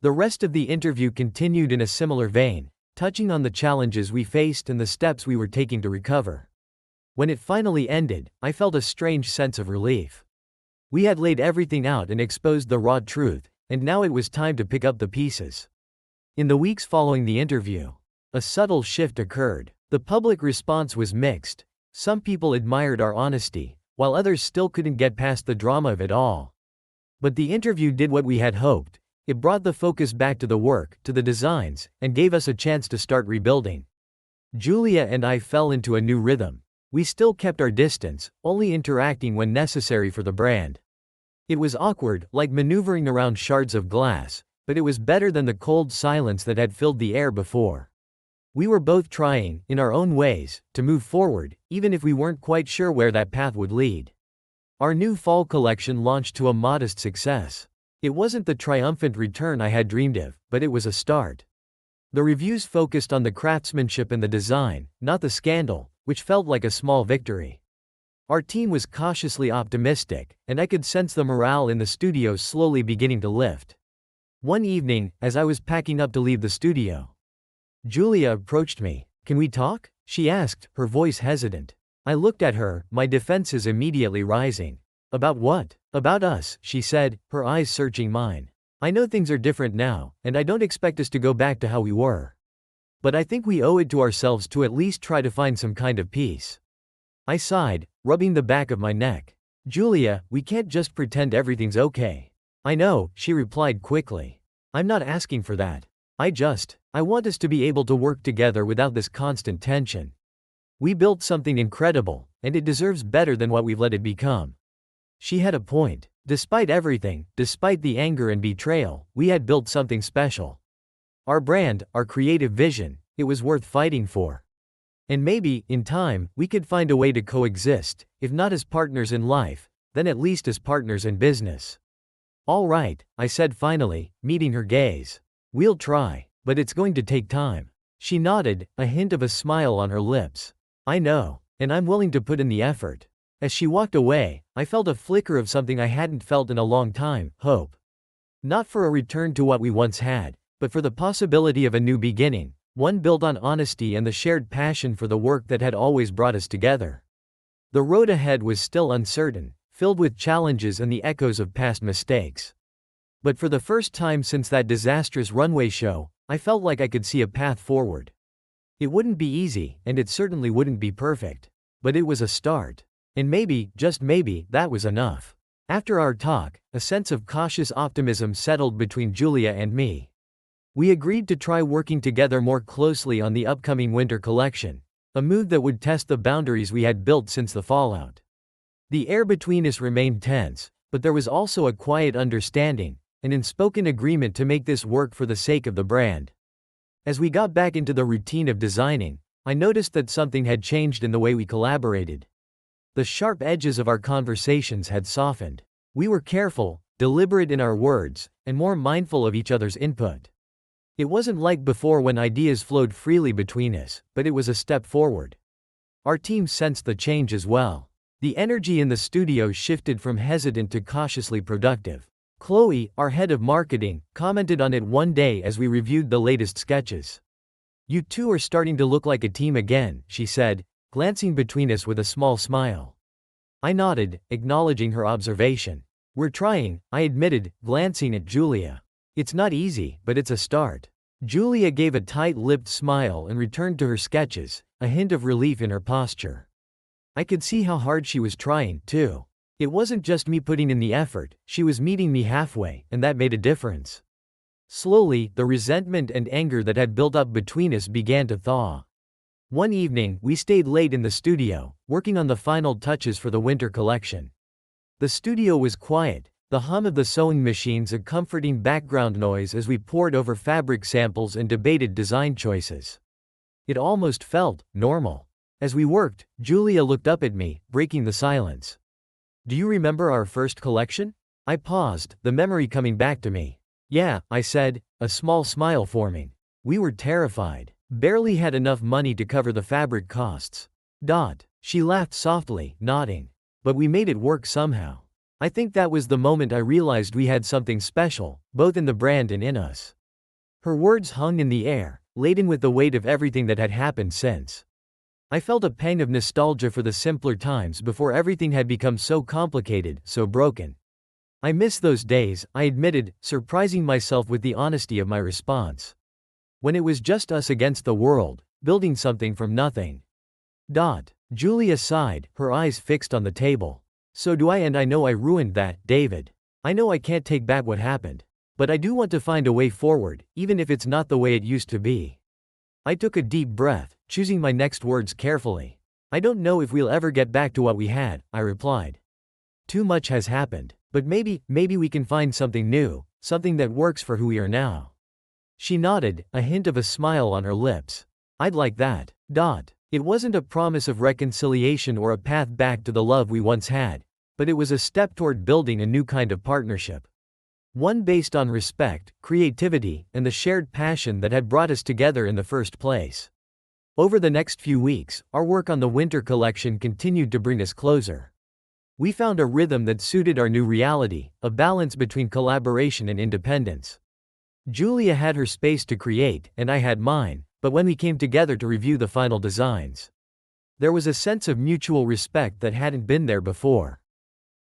The rest of the interview continued in a similar vein, touching on the challenges we faced and the steps we were taking to recover. When it finally ended, I felt a strange sense of relief. We had laid everything out and exposed the raw truth, and now it was time to pick up the pieces. In the weeks following the interview, a subtle shift occurred. The public response was mixed. Some people admired our honesty, while others still couldn't get past the drama of it all. But the interview did what we had hoped. It brought the focus back to the work, to the designs, and gave us a chance to start rebuilding. Julia and I fell into a new rhythm. We still kept our distance, only interacting when necessary for the brand. It was awkward, like maneuvering around shards of glass, but it was better than the cold silence that had filled the air before. We were both trying, in our own ways, to move forward, even if we weren't quite sure where that path would lead. Our new fall collection launched to a modest success. It wasn't the triumphant return I had dreamed of, but it was a start. The reviews focused on the craftsmanship and the design, not the scandal, which felt like a small victory. Our team was cautiously optimistic, and I could sense the morale in the studio slowly beginning to lift. One evening, as I was packing up to leave the studio, Julia approached me. Can we talk? She asked, her voice hesitant. I looked at her, my defenses immediately rising. About what? About us, she said, her eyes searching mine. I know things are different now, and I don't expect us to go back to how we were. But I think we owe it to ourselves to at least try to find some kind of peace. I sighed, rubbing the back of my neck. Julia, we can't just pretend everything's okay. I know, she replied quickly. I'm not asking for that. I want us to be able to work together without this constant tension. We built something incredible, and it deserves better than what we've let it become. She had a point. Despite everything, despite the anger and betrayal, we had built something special. Our brand, our creative vision, it was worth fighting for. And maybe, in time, we could find a way to coexist, if not as partners in life, then at least as partners in business. All right, I said finally, meeting her gaze. We'll try, but it's going to take time. She nodded, a hint of a smile on her lips. I know, and I'm willing to put in the effort. As she walked away, I felt a flicker of something I hadn't felt in a long time, hope. Not for a return to what we once had, but for the possibility of a new beginning, one built on honesty and the shared passion for the work that had always brought us together. The road ahead was still uncertain, filled with challenges and the echoes of past mistakes. But for the first time since that disastrous runway show, I felt like I could see a path forward. It wouldn't be easy, and it certainly wouldn't be perfect. But it was a start. And maybe, just maybe, that was enough. After our talk, a sense of cautious optimism settled between Julia and me. We agreed to try working together more closely on the upcoming winter collection, a move that would test the boundaries we had built since the fallout. The air between us remained tense, but there was also a quiet understanding, an unspoken agreement to make this work for the sake of the brand. As we got back into the routine of designing, I noticed that something had changed in the way we collaborated. The sharp edges of our conversations had softened. We were careful, deliberate in our words, and more mindful of each other's input. It wasn't like before when ideas flowed freely between us, but it was a step forward. Our team sensed the change as well. The energy in the studio shifted from hesitant to cautiously productive. Chloe, our head of marketing, commented on it one day as we reviewed the latest sketches. "You two are starting to look like a team again," she said, glancing between us with a small smile. I nodded, acknowledging her observation. "We're trying," I admitted, glancing at Julia. "It's not easy, but it's a start." Julia gave a tight-lipped smile and returned to her sketches, a hint of relief in her posture. I could see how hard she was trying, too. It wasn't just me putting in the effort, she was meeting me halfway, and that made a difference. Slowly, the resentment and anger that had built up between us began to thaw. One evening, we stayed late in the studio, working on the final touches for the winter collection. The studio was quiet, the hum of the sewing machines a comforting background noise as we pored over fabric samples and debated design choices. It almost felt normal. As we worked, Julia looked up at me, breaking the silence. "Do you remember our first collection?" I paused, the memory coming back to me. "Yeah," I said, a small smile forming. "We were terrified. Barely had enough money to cover the fabric costs." She laughed softly, nodding. "But we made it work somehow. I think that was the moment I realized we had something special, both in the brand and in us." Her words hung in the air, laden with the weight of everything that had happened since. I felt a pang of nostalgia for the simpler times before everything had become so complicated, so broken. "I miss those days," I admitted, surprising myself with the honesty of my response. "When it was just us against the world, building something from nothing." Julia sighed, her eyes fixed on the table. "So do I, and I know I ruined that, David. I know I can't take back what happened. But I do want to find a way forward, even if it's not the way it used to be." I took a deep breath, choosing my next words carefully. "I don't know if we'll ever get back to what we had," I replied. "Too much has happened. But maybe we can find something new, something that works for who we are now." She nodded, a hint of a smile on her lips. "I'd like that." It wasn't a promise of reconciliation or a path back to the love we once had, but it was a step toward building a new kind of partnership. One based on respect, creativity, and the shared passion that had brought us together in the first place. Over the next few weeks, our work on the winter collection continued to bring us closer. We found a rhythm that suited our new reality, a balance between collaboration and independence. Julia had her space to create, and I had mine, but when we came together to review the final designs, there was a sense of mutual respect that hadn't been there before.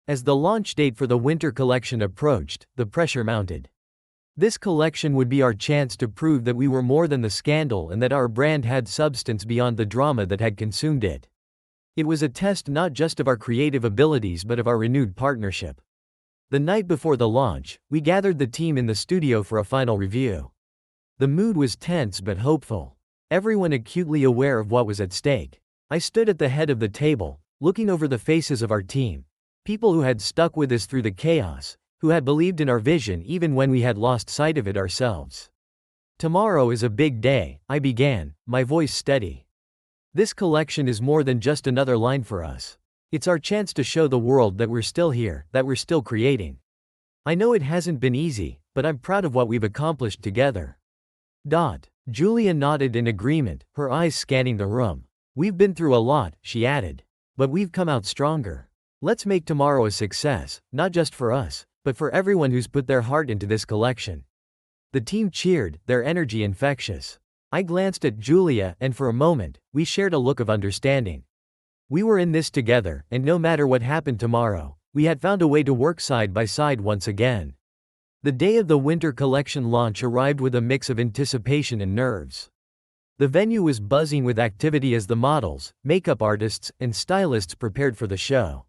As the launch date for the winter collection approached, the pressure mounted. This collection would be our chance to prove that we were more than the scandal and that our brand had substance beyond the drama that had consumed it. It was a test not just of our creative abilities but of our renewed partnership. The night before the launch, we gathered the team in the studio for a final review. The mood was tense but hopeful. Everyone acutely aware of what was at stake. I stood at the head of the table, looking over the faces of our team. People who had stuck with us through the chaos, who had believed in our vision even when we had lost sight of it ourselves. "Tomorrow is a big day," I began, my voice steady. "This collection is more than just another line for us. It's our chance to show the world that we're still here, that we're still creating. I know it hasn't been easy, but I'm proud of what we've accomplished together." Julia nodded in agreement, her eyes scanning the room. "We've been through a lot," she added. "But we've come out stronger. Let's make tomorrow a success, not just for us, but for everyone who's put their heart into this collection." The team cheered, their energy infectious. I glanced at Julia, and for a moment, we shared a look of understanding. We were in this together, and no matter what happened tomorrow, we had found a way to work side by side once again. The day of the winter collection launch arrived with a mix of anticipation and nerves. The venue was buzzing with activity as the models, makeup artists, and stylists prepared for the show.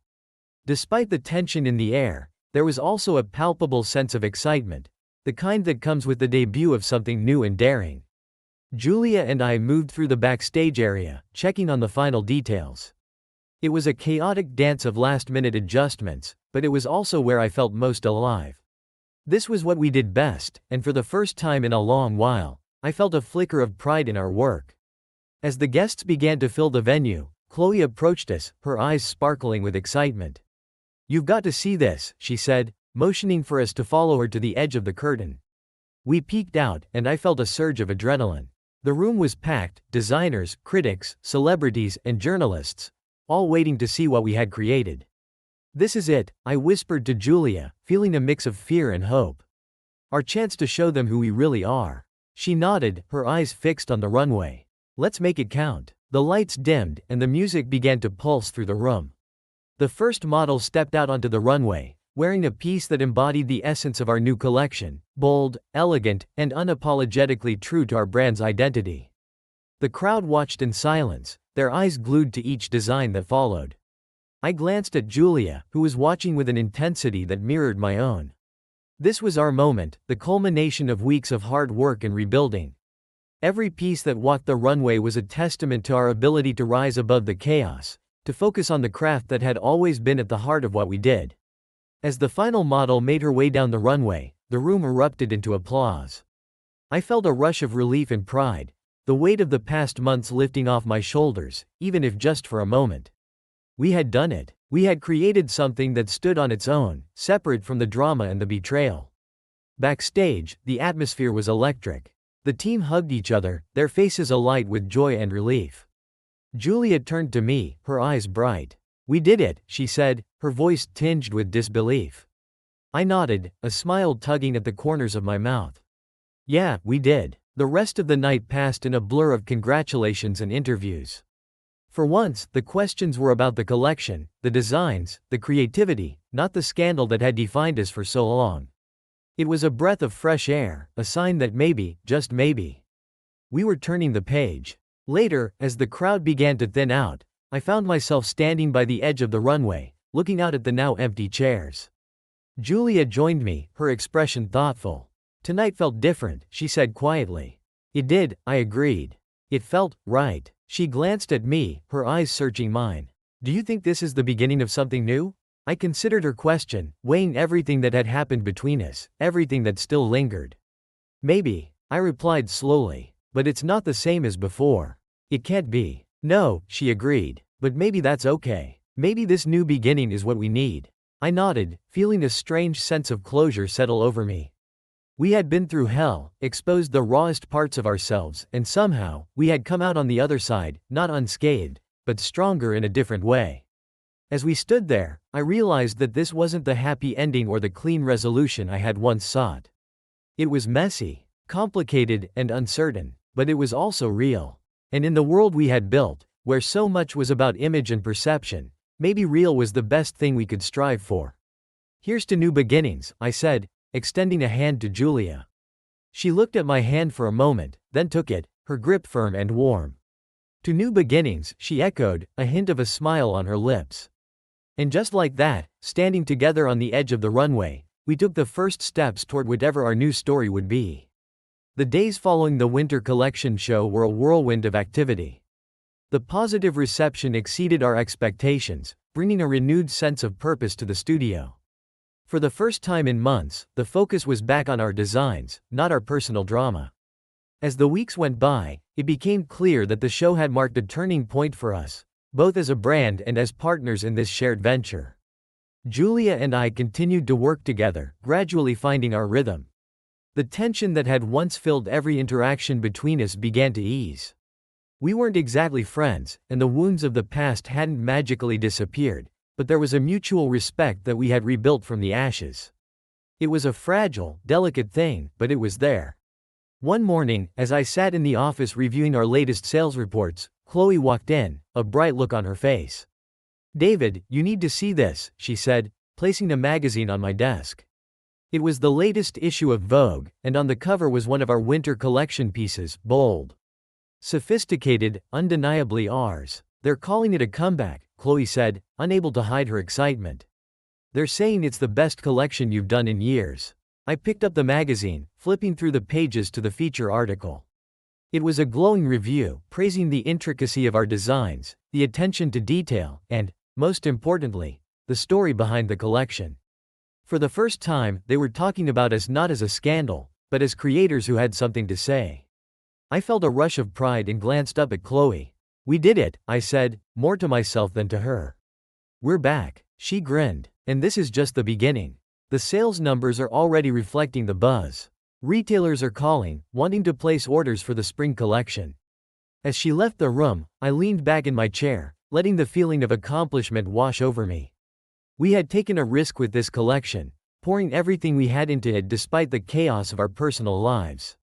Despite the tension in the air, there was also a palpable sense of excitement, the kind that comes with the debut of something new and daring. Julia and I moved through the backstage area, checking on the final details. It was a chaotic dance of last-minute adjustments, but it was also where I felt most alive. This was what we did best, and for the first time in a long while, I felt a flicker of pride in our work. As the guests began to fill the venue, Chloe approached us, her eyes sparkling with excitement. "You've got to see this," she said, motioning for us to follow her to the edge of the curtain. We peeked out, and I felt a surge of adrenaline. The room was packed, designers, critics, celebrities, and journalists, all waiting to see what we had created. "This is it," I whispered to Julia, feeling a mix of fear and hope. "Our chance to show them who we really are." She nodded, her eyes fixed on the runway. "Let's make it count." The lights dimmed, and the music began to pulse through the room. The first model stepped out onto the runway, wearing a piece that embodied the essence of our new collection: bold, elegant, and unapologetically true to our brand's identity. The crowd watched in silence, their eyes glued to each design that followed. I glanced at Julia, who was watching with an intensity that mirrored my own. This was our moment, the culmination of weeks of hard work and rebuilding. Every piece that walked the runway was a testament to our ability to rise above the chaos, to focus on the craft that had always been at the heart of what we did. As the final model made her way down the runway, the room erupted into applause. I felt a rush of relief and pride, the weight of the past months lifting off my shoulders, even if just for a moment. We had done it. We had created something that stood on its own, separate from the drama and the betrayal. Backstage, the atmosphere was electric. The team hugged each other, their faces alight with joy and relief. Julia turned to me, her eyes bright. "We did it," she said, her voice tinged with disbelief. I nodded, a smile tugging at the corners of my mouth. "Yeah, we did." The rest of the night passed in a blur of congratulations and interviews. For once, the questions were about the collection, the designs, the creativity, not the scandal that had defined us for so long. It was a breath of fresh air, a sign that maybe, just maybe, we were turning the page. Later, as the crowd began to thin out, I found myself standing by the edge of the runway, looking out at the now empty chairs. Julia joined me, her expression thoughtful. "Tonight felt different," she said quietly. "It did," I agreed. "It felt right." She glanced at me, her eyes searching mine. "Do you think this is the beginning of something new?" I considered her question, weighing everything that had happened between us, everything that still lingered. "Maybe," I replied slowly, "but it's not the same as before. It can't be." "No," she agreed, "but maybe that's okay. Maybe this new beginning is what we need." I nodded, feeling a strange sense of closure settle over me. We had been through hell, exposed the rawest parts of ourselves, and somehow, we had come out on the other side, not unscathed, but stronger in a different way. As we stood there, I realized that this wasn't the happy ending or the clean resolution I had once sought. It was messy, complicated, and uncertain, but it was also real. And in the world we had built, where so much was about image and perception, maybe real was the best thing we could strive for. "Here's to new beginnings," I said, extending a hand to Julia. She looked at my hand for a moment, then took it, her grip firm and warm. "To new beginnings," she echoed, a hint of a smile on her lips. And just like that, standing together on the edge of the runway, we took the first steps toward whatever our new story would be. The days following the winter collection show were a whirlwind of activity. The positive reception exceeded our expectations, bringing a renewed sense of purpose to the studio. For the first time in months, the focus was back on our designs, not our personal drama. As the weeks went by, it became clear that the show had marked a turning point for us, both as a brand and as partners in this shared venture. Julia and I continued to work together, gradually finding our rhythm. The tension that had once filled every interaction between us began to ease. We weren't exactly friends, and the wounds of the past hadn't magically disappeared, but there was a mutual respect that we had rebuilt from the ashes. It was a fragile, delicate thing, but it was there. One morning, as I sat in the office reviewing our latest sales reports, Chloe walked in, a bright look on her face. "David, you need to see this," she said, placing a magazine on my desk. It was the latest issue of Vogue, and on the cover was one of our winter collection pieces, bold, sophisticated, undeniably ours. "They're calling it a comeback," Chloe said, unable to hide her excitement. "They're saying it's the best collection you've done in years." I picked up the magazine, flipping through the pages to the feature article. It was a glowing review, praising the intricacy of our designs, the attention to detail, and, most importantly, the story behind the collection. For the first time, they were talking about us not as a scandal, but as creators who had something to say. I felt a rush of pride and glanced up at Chloe. We did it, I said, more to myself than to her. We're back. She grinned. And this is just the beginning. The sales numbers are already reflecting the buzz. Retailers are calling, wanting to place orders for the spring collection. As she left the room, I leaned back in my chair, letting the feeling of accomplishment wash over me. We had taken a risk with this collection, pouring everything we had into it despite the chaos of our personal lives.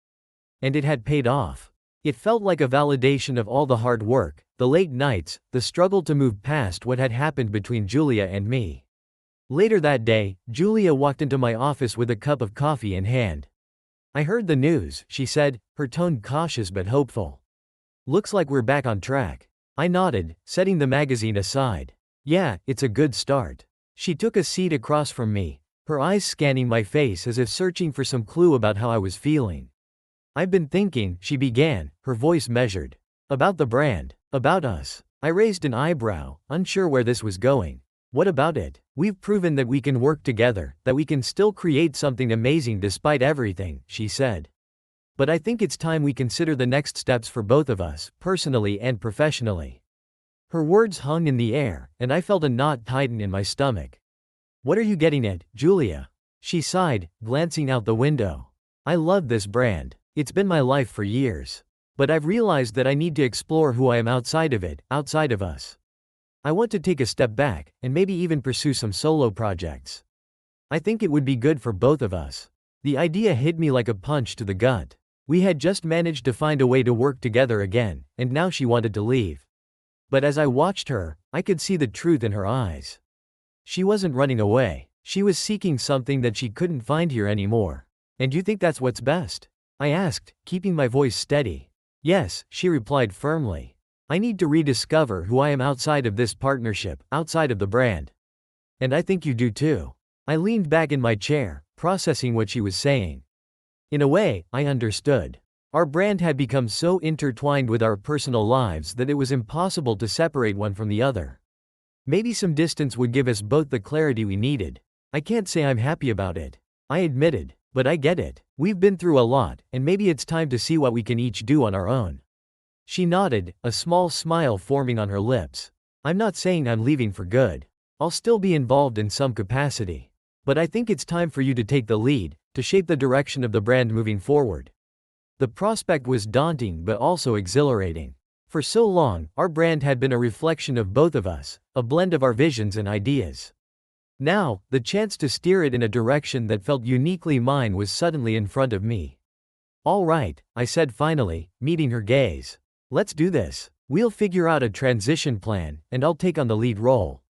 And it had paid off. It felt like a validation of all the hard work, the late nights, the struggle to move past what had happened between Julia and me. Later that day, Julia walked into my office with a cup of coffee in hand. I heard the news, she said, her tone cautious but hopeful. Looks like we're back on track. I nodded, setting the magazine aside. Yeah, it's a good start. She took a seat across from me, her eyes scanning my face as if searching for some clue about how I was feeling. I've been thinking, she began, her voice measured. About the brand. About us. I raised an eyebrow, unsure where this was going. What about it? We've proven that we can work together, that we can still create something amazing despite everything, she said. But I think it's time we consider the next steps for both of us, personally and professionally. Her words hung in the air, and I felt a knot tighten in my stomach. What are you getting at, Julia? She sighed, glancing out the window. I love this brand. It's been my life for years. But I've realized that I need to explore who I am outside of it, outside of us. I want to take a step back, and maybe even pursue some solo projects. I think it would be good for both of us. The idea hit me like a punch to the gut. We had just managed to find a way to work together again, and now she wanted to leave. But as I watched her, I could see the truth in her eyes. She wasn't running away. She was seeking something that she couldn't find here anymore. And you think that's what's best? I asked, keeping my voice steady. Yes, she replied firmly. I need to rediscover who I am outside of this partnership, outside of the brand. And I think you do too. I leaned back in my chair, processing what she was saying. In a way, I understood. Our brand had become so intertwined with our personal lives that it was impossible to separate one from the other. Maybe some distance would give us both the clarity we needed. I can't say I'm happy about it. I admitted, but I get it. We've been through a lot, and maybe it's time to see what we can each do on our own. She nodded, a small smile forming on her lips. I'm not saying I'm leaving for good. I'll still be involved in some capacity. But I think it's time for you to take the lead, to shape the direction of the brand moving forward. The prospect was daunting but also exhilarating. For so long, our brand had been a reflection of both of us, a blend of our visions and ideas. Now, the chance to steer it in a direction that felt uniquely mine was suddenly in front of me. All right, I said finally, meeting her gaze. Let's do this. We'll figure out a transition plan, and I'll take on the lead role.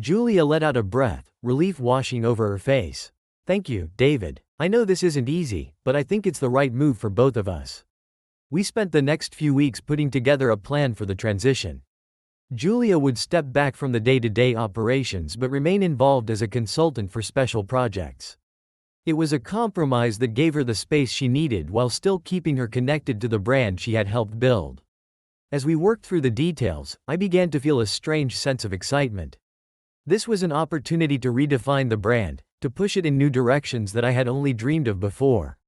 Julia let out a breath, relief washing over her face. Thank you, David. I know this isn't easy, but I think it's the right move for both of us. We spent the next few weeks putting together a plan for the transition. Julia would step back from the day-to-day operations but remain involved as a consultant for special projects. It was a compromise that gave her the space she needed while still keeping her connected to the brand she had helped build. As we worked through the details, I began to feel a strange sense of excitement. This was an opportunity to redefine the brand, to push it in new directions that I had only dreamed of before.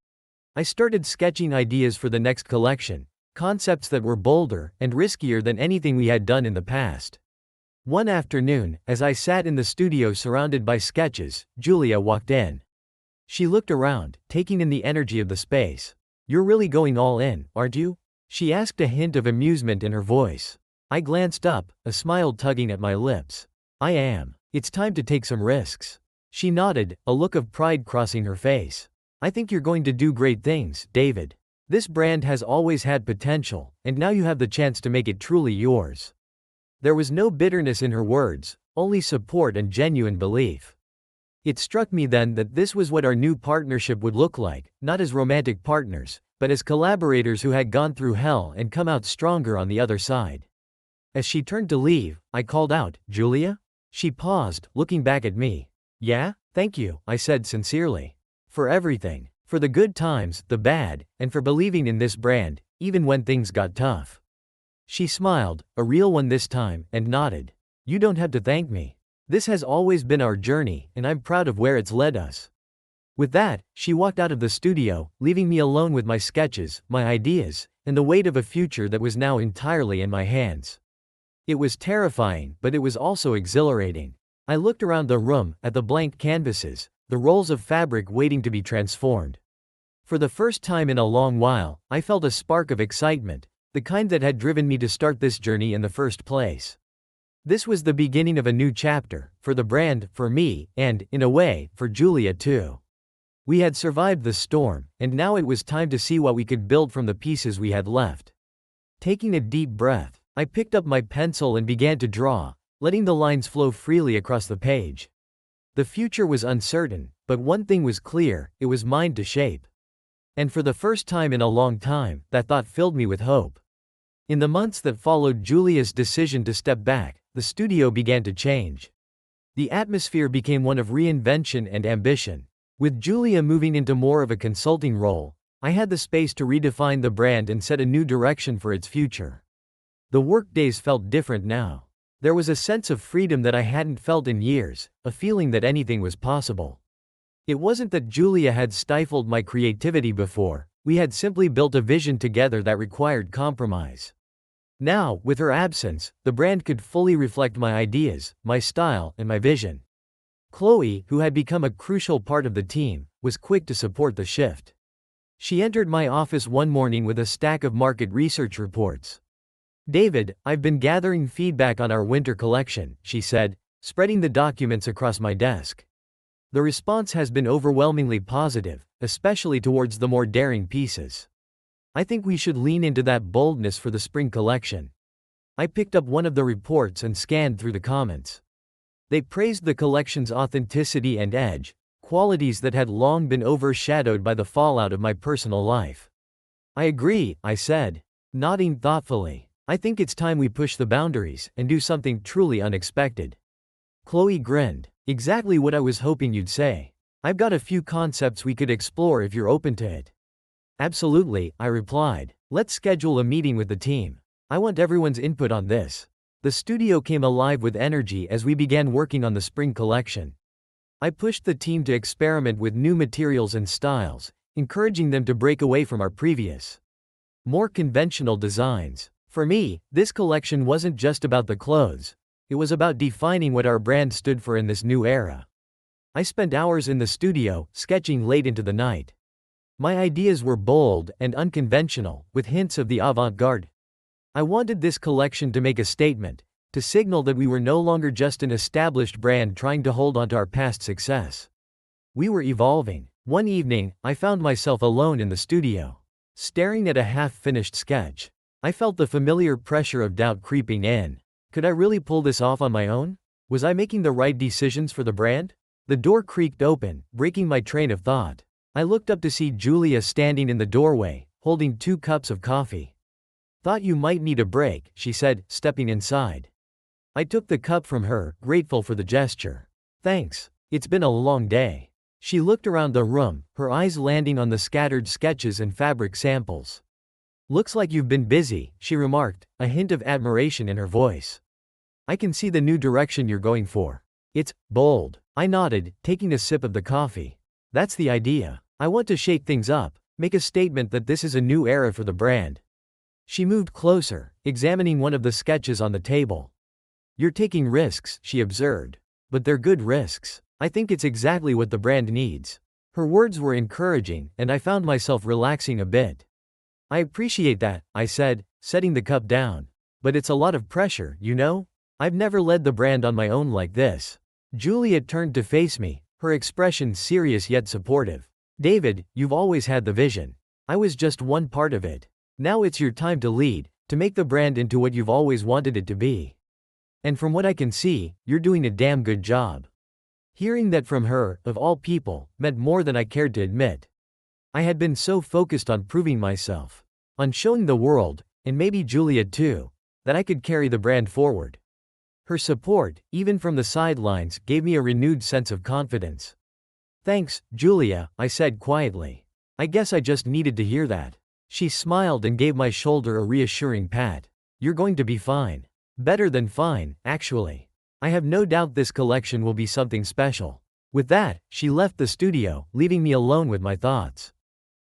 I started sketching ideas for the next collection, concepts that were bolder and riskier than anything we had done in the past. One afternoon, as I sat in the studio surrounded by sketches, Julia walked in. She looked around, taking in the energy of the space. You're really going all in, aren't you? She asked, a hint of amusement in her voice. I glanced up, a smile tugging at my lips. I am. It's time to take some risks. She nodded, a look of pride crossing her face. I think you're going to do great things, David. This brand has always had potential, and now you have the chance to make it truly yours. There was no bitterness in her words, only support and genuine belief. It struck me then that this was what our new partnership would look like, not as romantic partners, but as collaborators who had gone through hell and come out stronger on the other side. As she turned to leave, I called out, Julia? She paused, looking back at me. Yeah, thank you, I said sincerely. For everything. For the good times, the bad, and for believing in this brand, even when things got tough. She smiled, a real one this time, and nodded. You don't have to thank me. This has always been our journey, and I'm proud of where it's led us. With that, she walked out of the studio, leaving me alone with my sketches, my ideas, and the weight of a future that was now entirely in my hands. It was terrifying, but it was also exhilarating. I looked around the room, at the blank canvases, the rolls of fabric waiting to be transformed. For the first time in a long while, I felt a spark of excitement, the kind that had driven me to start this journey in the first place. This was the beginning of a new chapter, for the brand, for me, and, in a way, for Julia too. We had survived the storm, and now it was time to see what we could build from the pieces we had left. Taking a deep breath, I picked up my pencil and began to draw, letting the lines flow freely across the page. The future was uncertain, but one thing was clear: it was mine to shape. And for the first time in a long time, that thought filled me with hope. In the months that followed Julia's decision to step back, the studio began to change. The atmosphere became one of reinvention and ambition. With Julia moving into more of a consulting role, I had the space to redefine the brand and set a new direction for its future. The workdays felt different now. There was a sense of freedom that I hadn't felt in years, a feeling that anything was possible. It wasn't that Julia had stifled my creativity before, we had simply built a vision together that required compromise. Now, with her absence, the brand could fully reflect my ideas, my style, and my vision. Chloe, who had become a crucial part of the team, was quick to support the shift. She entered my office one morning with a stack of market research reports. "David, I've been gathering feedback on our winter collection," she said, spreading the documents across my desk. "The response has been overwhelmingly positive, especially towards the more daring pieces. I think we should lean into that boldness for the spring collection." I picked up one of the reports and scanned through the comments. They praised the collection's authenticity and edge, qualities that had long been overshadowed by the fallout of my personal life. "I agree," I said, nodding thoughtfully. "I think it's time we push the boundaries and do something truly unexpected." Chloe grinned. "Exactly what I was hoping you'd say. I've got a few concepts we could explore if you're open to it." "Absolutely," I replied. "Let's schedule a meeting with the team. I want everyone's input on this." The studio came alive with energy as we began working on the spring collection. I pushed the team to experiment with new materials and styles, encouraging them to break away from our previous, more conventional designs. For me, this collection wasn't just about the clothes. It was about defining what our brand stood for in this new era. I spent hours in the studio, sketching late into the night. My ideas were bold and unconventional, with hints of the avant-garde. I wanted this collection to make a statement, to signal that we were no longer just an established brand trying to hold on to our past success. We were evolving. One evening, I found myself alone in the studio, staring at a half-finished sketch. I felt the familiar pressure of doubt creeping in. Could I really pull this off on my own? Was I making the right decisions for the brand? The door creaked open, breaking my train of thought. I looked up to see Julia standing in the doorway, holding 2 cups of coffee. "Thought you might need a break," she said, stepping inside. I took the cup from her, grateful for the gesture. "Thanks. It's been a long day." She looked around the room, her eyes landing on the scattered sketches and fabric samples. "Looks like you've been busy," she remarked, a hint of admiration in her voice. "I can see the new direction you're going for. It's bold." I nodded, taking a sip of the coffee. "That's the idea. I want to shake things up, make a statement that this is a new era for the brand." She moved closer, examining one of the sketches on the table. "You're taking risks," she observed. "But they're good risks. I think it's exactly what the brand needs." Her words were encouraging, and I found myself relaxing a bit. "I appreciate that," I said, setting the cup down. "But it's a lot of pressure, you know? I've never led the brand on my own like this." Julia turned to face me, her expression serious yet supportive. "David, you've always had the vision. I was just one part of it. Now it's your time to lead, to make the brand into what you've always wanted it to be. And from what I can see, you're doing a damn good job." Hearing that from her, of all people, meant more than I cared to admit. I had been so focused on proving myself, on showing the world, and maybe Julia too, that I could carry the brand forward. Her support, even from the sidelines, gave me a renewed sense of confidence. "Thanks, Julia," I said quietly. "I guess I just needed to hear that." She smiled and gave my shoulder a reassuring pat. "You're going to be fine. Better than fine, actually. I have no doubt this collection will be something special." With that, she left the studio, leaving me alone with my thoughts.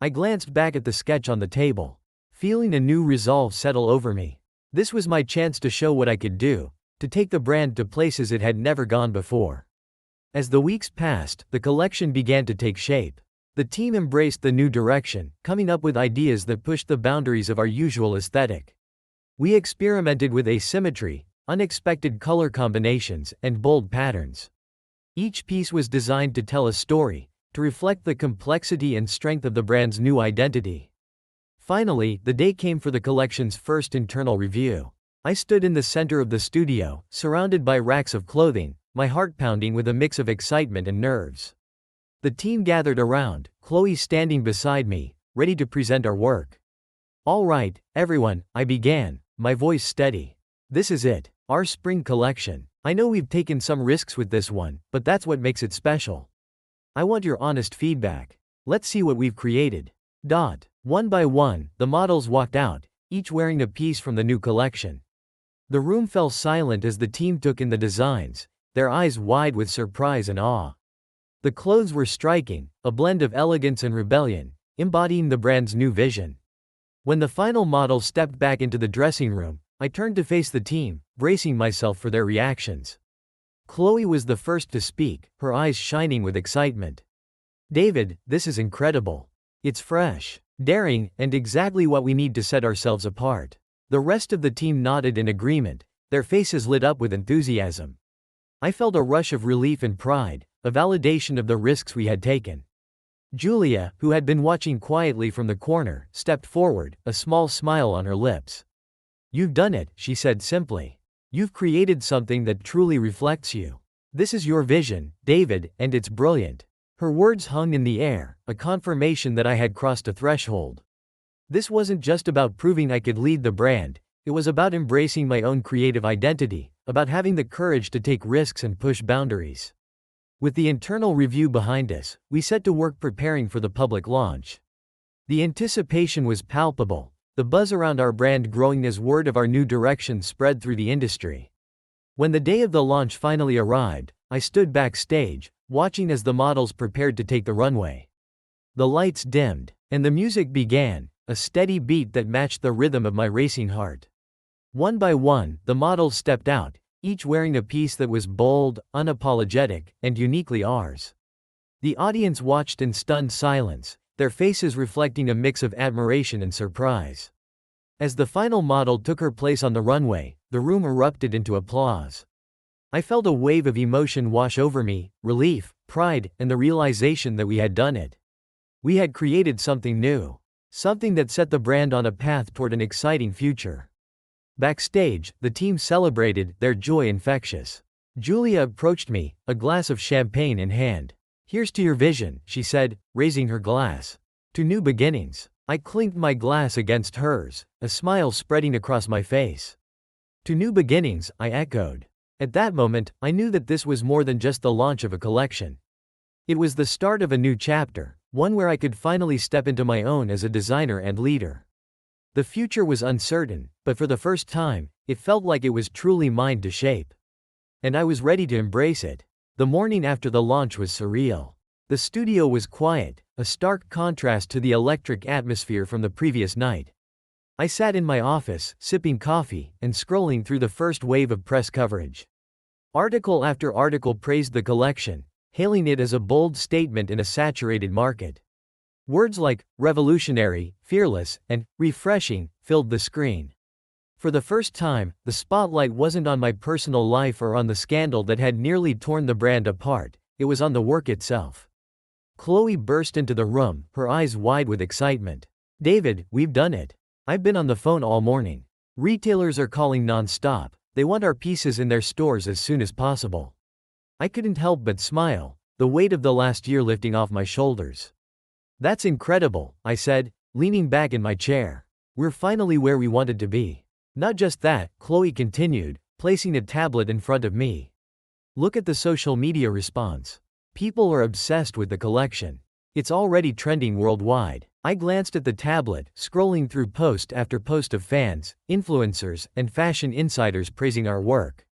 I glanced back at the sketch on the table. feeling a new resolve settle over me. This was my chance to show what I could do, to take the brand to places it had never gone before. As the weeks passed, the collection began to take shape. The team embraced the new direction, coming up with ideas that pushed the boundaries of our usual aesthetic. We experimented with asymmetry, unexpected color combinations, and bold patterns. Each piece was designed to tell a story, to reflect the complexity and strength of the brand's new identity. Finally, the day came for the collection's first internal review. I stood in the center of the studio, surrounded by racks of clothing, my heart pounding with a mix of excitement and nerves. The team gathered around, Chloe standing beside me, ready to present our work. "All right, everyone," I began, my voice steady. "This is it, our spring collection. I know we've taken some risks with this one, but that's what makes it special. I want your honest feedback. Let's see what we've created." One by one, the models walked out, each wearing a piece from the new collection. The room fell silent as the team took in the designs, their eyes wide with surprise and awe. The clothes were striking, a blend of elegance and rebellion, embodying the brand's new vision. When the final model stepped back into the dressing room, I turned to face the team, bracing myself for their reactions. Chloe was the first to speak, her eyes shining with excitement. "David, this is incredible. It's fresh, daring, and exactly what we need to set ourselves apart." The rest of the team nodded in agreement, their faces lit up with enthusiasm. I felt a rush of relief and pride, a validation of the risks we had taken. Julia, who had been watching quietly from the corner, stepped forward, a small smile on her lips. "You've done it," she said simply. "You've created something that truly reflects you. This is your vision, David, and it's brilliant." Her words hung in the air, a confirmation that I had crossed a threshold. This wasn't just about proving I could lead the brand, it was about embracing my own creative identity, about having the courage to take risks and push boundaries. With the internal review behind us, we set to work preparing for the public launch. The anticipation was palpable, the buzz around our brand growing as word of our new direction spread through the industry. When the day of the launch finally arrived, I stood backstage, watching as the models prepared to take the runway. The lights dimmed, and the music began, a steady beat that matched the rhythm of my racing heart. One by one, the models stepped out, each wearing a piece that was bold, unapologetic, and uniquely ours. The audience watched in stunned silence, their faces reflecting a mix of admiration and surprise. As the final model took her place on the runway, the room erupted into applause. I felt a wave of emotion wash over me, relief, pride, and the realization that we had done it. We had created something new. Something that set the brand on a path toward an exciting future. Backstage, the team celebrated, their joy infectious. Julia approached me, a glass of champagne in hand. "Here's to your vision," she said, raising her glass. "To new beginnings." I clinked my glass against hers, a smile spreading across my face. "To new beginnings," I echoed. At that moment, I knew that this was more than just the launch of a collection. It was the start of a new chapter, one where I could finally step into my own as a designer and leader. The future was uncertain, but for the first time, it felt like it was truly mine to shape. And I was ready to embrace it. The morning after the launch was surreal. The studio was quiet, a stark contrast to the electric atmosphere from the previous night. I sat in my office, sipping coffee, and scrolling through the first wave of press coverage. Article after article praised the collection, hailing it as a bold statement in a saturated market. Words like revolutionary, fearless, and refreshing filled the screen. For the first time, the spotlight wasn't on my personal life or on the scandal that had nearly torn the brand apart, it was on the work itself. Chloe burst into the room, her eyes wide with excitement. "David, we've done it. I've been on the phone all morning. Retailers are calling non-stop, they want our pieces in their stores as soon as possible." I couldn't help but smile, the weight of the last year lifting off my shoulders. "That's incredible," I said, leaning back in my chair. "We're finally where we wanted to be." "Not just that," Chloe continued, placing a tablet in front of me. "Look at the social media response. People are obsessed with the collection. It's already trending worldwide." I glanced at the tablet, scrolling through post after post of fans, influencers, and fashion insiders praising our work.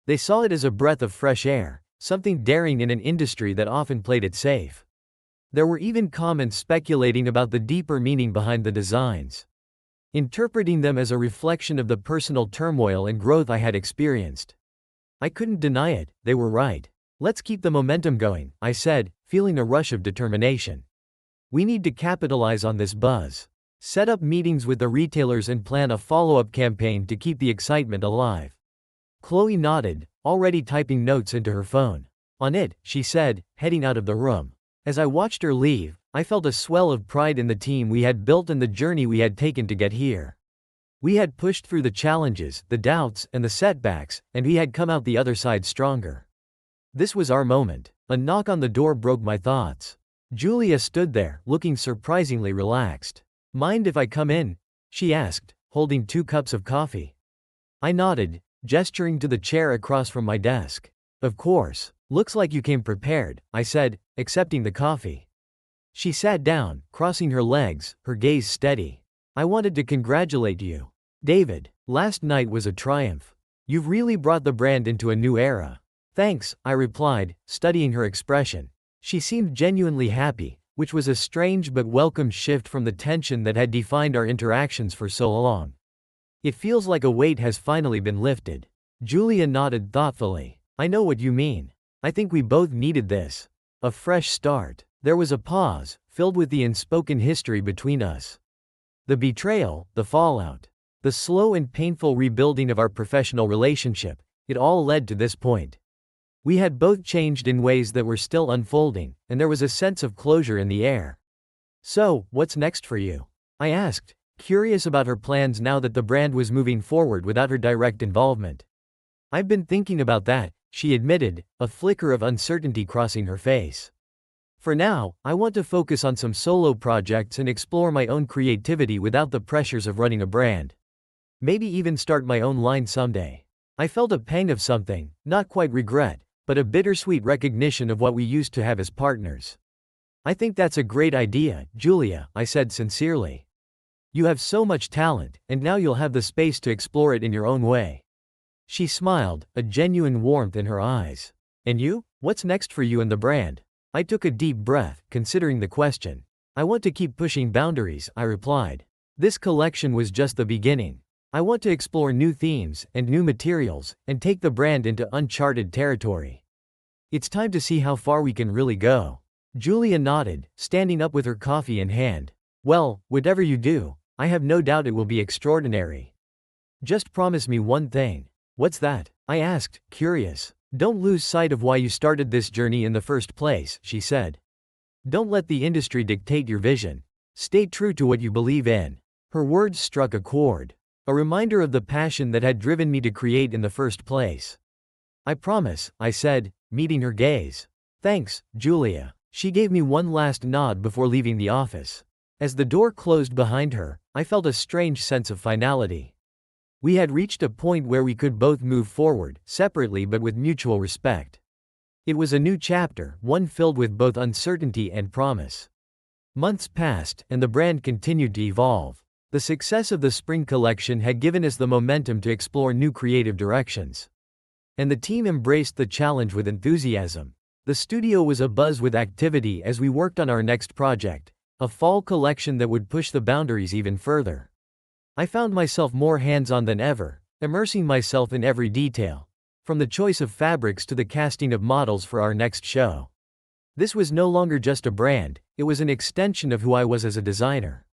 They saw it as a breath of fresh air, something daring in an industry that often played it safe. There were even comments speculating about the deeper meaning behind the designs. interpreting them as a reflection of the personal turmoil and growth I had experienced. I couldn't deny it, they were right. Let's keep the momentum going, I said, feeling a rush of determination. We need to capitalize on this buzz. Set up meetings with the retailers and plan a follow-up campaign to keep the excitement alive. Chloe nodded, already typing notes into her phone. On it, she said, heading out of the room. As I watched her leave, I felt a swell of pride in the team we had built and the journey we had taken to get here. We had pushed through the challenges, the doubts, and the setbacks, and we had come out the other side stronger. This was our moment. A knock on the door broke my thoughts. Julia stood there, looking surprisingly relaxed. Mind if I come in? She asked, holding 2 cups of coffee. I nodded, gesturing to the chair across from my desk. Of course. Looks like you came prepared, I said, accepting the coffee. She sat down, crossing her legs, her gaze steady. I wanted to congratulate you, David. Last night was a triumph. You've really brought the brand into a new era. Thanks, I replied, studying her expression. She seemed genuinely happy, which was a strange but welcome shift from the tension that had defined our interactions for so long. It feels like a weight has finally been lifted. Julia nodded thoughtfully. I know what you mean. I think we both needed this. A fresh start. There was a pause, filled with the unspoken history between us. The betrayal, the fallout, the slow and painful rebuilding of our professional relationship, it all led to this point. We had both changed in ways that were still unfolding, and there was a sense of closure in the air. So, what's next for you? I asked, curious about her plans now that the brand was moving forward without her direct involvement. I've been thinking about that, she admitted, a flicker of uncertainty crossing her face. For now, I want to focus on some solo projects and explore my own creativity without the pressures of running a brand. Maybe even start my own line someday. I felt a pang of something, not quite regret, but a bittersweet recognition of what we used to have as partners. I think that's a great idea, Julia, I said sincerely. You have so much talent, and now you'll have the space to explore it in your own way. She smiled, a genuine warmth in her eyes. And you? What's next for you and the brand? I took a deep breath, considering the question. I want to keep pushing boundaries, I replied. This collection was just the beginning. I want to explore new themes and new materials, and take the brand into uncharted territory. It's time to see how far we can really go. Julia nodded, standing up with her coffee in hand. Well, whatever you do, I have no doubt it will be extraordinary. Just promise me one thing. What's that? I asked, curious. Don't lose sight of why you started this journey in the first place, she said. Don't let the industry dictate your vision. Stay true to what you believe in. Her words struck a chord. A reminder of the passion that had driven me to create in the first place. I promise, I said, meeting her gaze. Thanks, Julia. She gave me one last nod before leaving the office. As the door closed behind her, I felt a strange sense of finality. We had reached a point where we could both move forward, separately but with mutual respect. It was a new chapter, one filled with both uncertainty and promise. Months passed, and the brand continued to evolve. The success of the spring collection had given us the momentum to explore new creative directions. And the team embraced the challenge with enthusiasm. The studio was abuzz with activity as we worked on our next project, a fall collection that would push the boundaries even further. I found myself more hands-on than ever, immersing myself in every detail, from the choice of fabrics to the casting of models for our next show. This was no longer just a brand, it was an extension of who I was as a designer.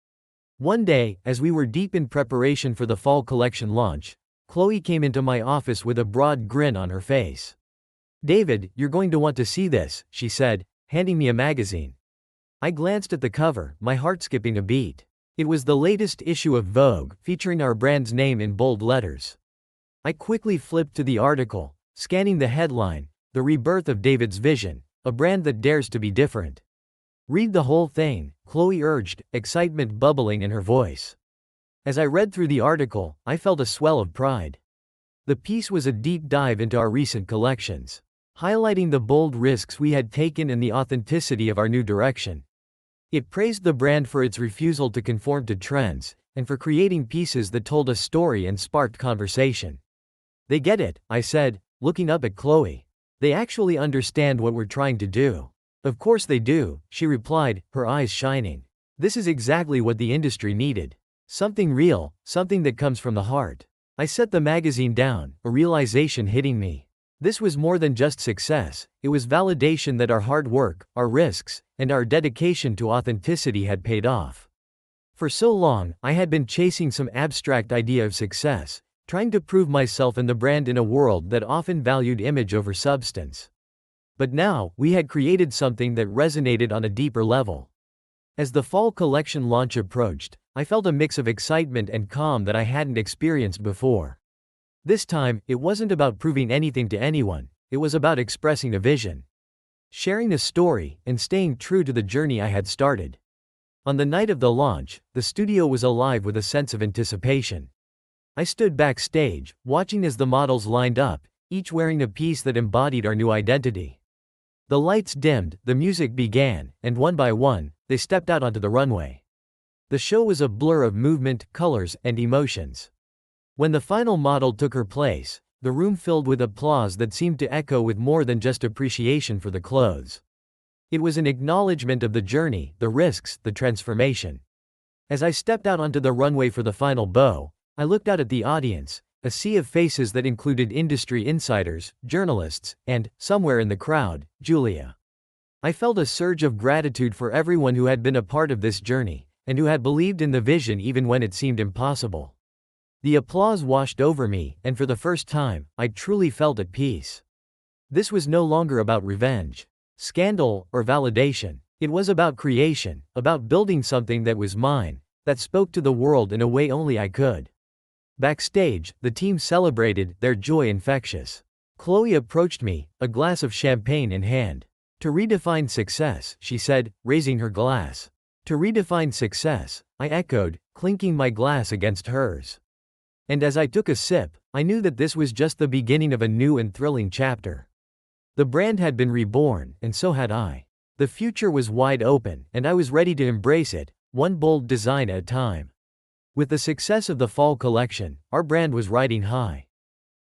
One day, as we were deep in preparation for the fall collection launch, Chloe came into my office with a broad grin on her face. David, you're going to want to see this, she said, handing me a magazine. I glanced at the cover, my heart skipping a beat. It was the latest issue of Vogue, featuring our brand's name in bold letters. I quickly flipped to the article, scanning the headline, The Rebirth of David's Vision, a brand that dares to be different. Read the whole thing, Chloe urged, excitement bubbling in her voice. As I read through the article, I felt a swell of pride. The piece was a deep dive into our recent collections, highlighting the bold risks we had taken and the authenticity of our new direction. It praised the brand for its refusal to conform to trends, and for creating pieces that told a story and sparked conversation. They get it, I said, looking up at Chloe. They actually understand what we're trying to do. Of course they do, she replied, her eyes shining. This is exactly what the industry needed. Something real, something that comes from the heart. I set the magazine down, a realization hitting me. This was more than just success, it was validation that our hard work, our risks, and our dedication to authenticity had paid off. For so long, I had been chasing some abstract idea of success, trying to prove myself and the brand in a world that often valued image over substance. But now, we had created something that resonated on a deeper level. As the fall collection launch approached, I felt a mix of excitement and calm that I hadn't experienced before. This time, it wasn't about proving anything to anyone, it was about expressing a vision, sharing a story, and staying true to the journey I had started. On the night of the launch, the studio was alive with a sense of anticipation. I stood backstage, watching as the models lined up, each wearing a piece that embodied our new identity. The lights dimmed, the music began, and one by one, they stepped out onto the runway. The show was a blur of movement, colors, and emotions. When the final model took her place, the room filled with applause that seemed to echo with more than just appreciation for the clothes. It was an acknowledgement of the journey, the risks, the transformation. As I stepped out onto the runway for the final bow, I looked out at the audience, a sea of faces that included industry insiders, journalists, and, somewhere in the crowd, Julia. I felt a surge of gratitude for everyone who had been a part of this journey, and who had believed in the vision even when it seemed impossible. The applause washed over me, and for the first time, I truly felt at peace. This was no longer about revenge, scandal, or validation. It was about creation, about building something that was mine, that spoke to the world in a way only I could. Backstage, the team celebrated, their joy infectious. Chloe approached me, a glass of champagne in hand. "To redefine success," she said, raising her glass. "To redefine success," I echoed, clinking my glass against hers. And as I took a sip, I knew that this was just the beginning of a new and thrilling chapter. The brand had been reborn, and so had I. The future was wide open, and I was ready to embrace it, one bold design at a time. With the success of the fall collection, our brand was riding high.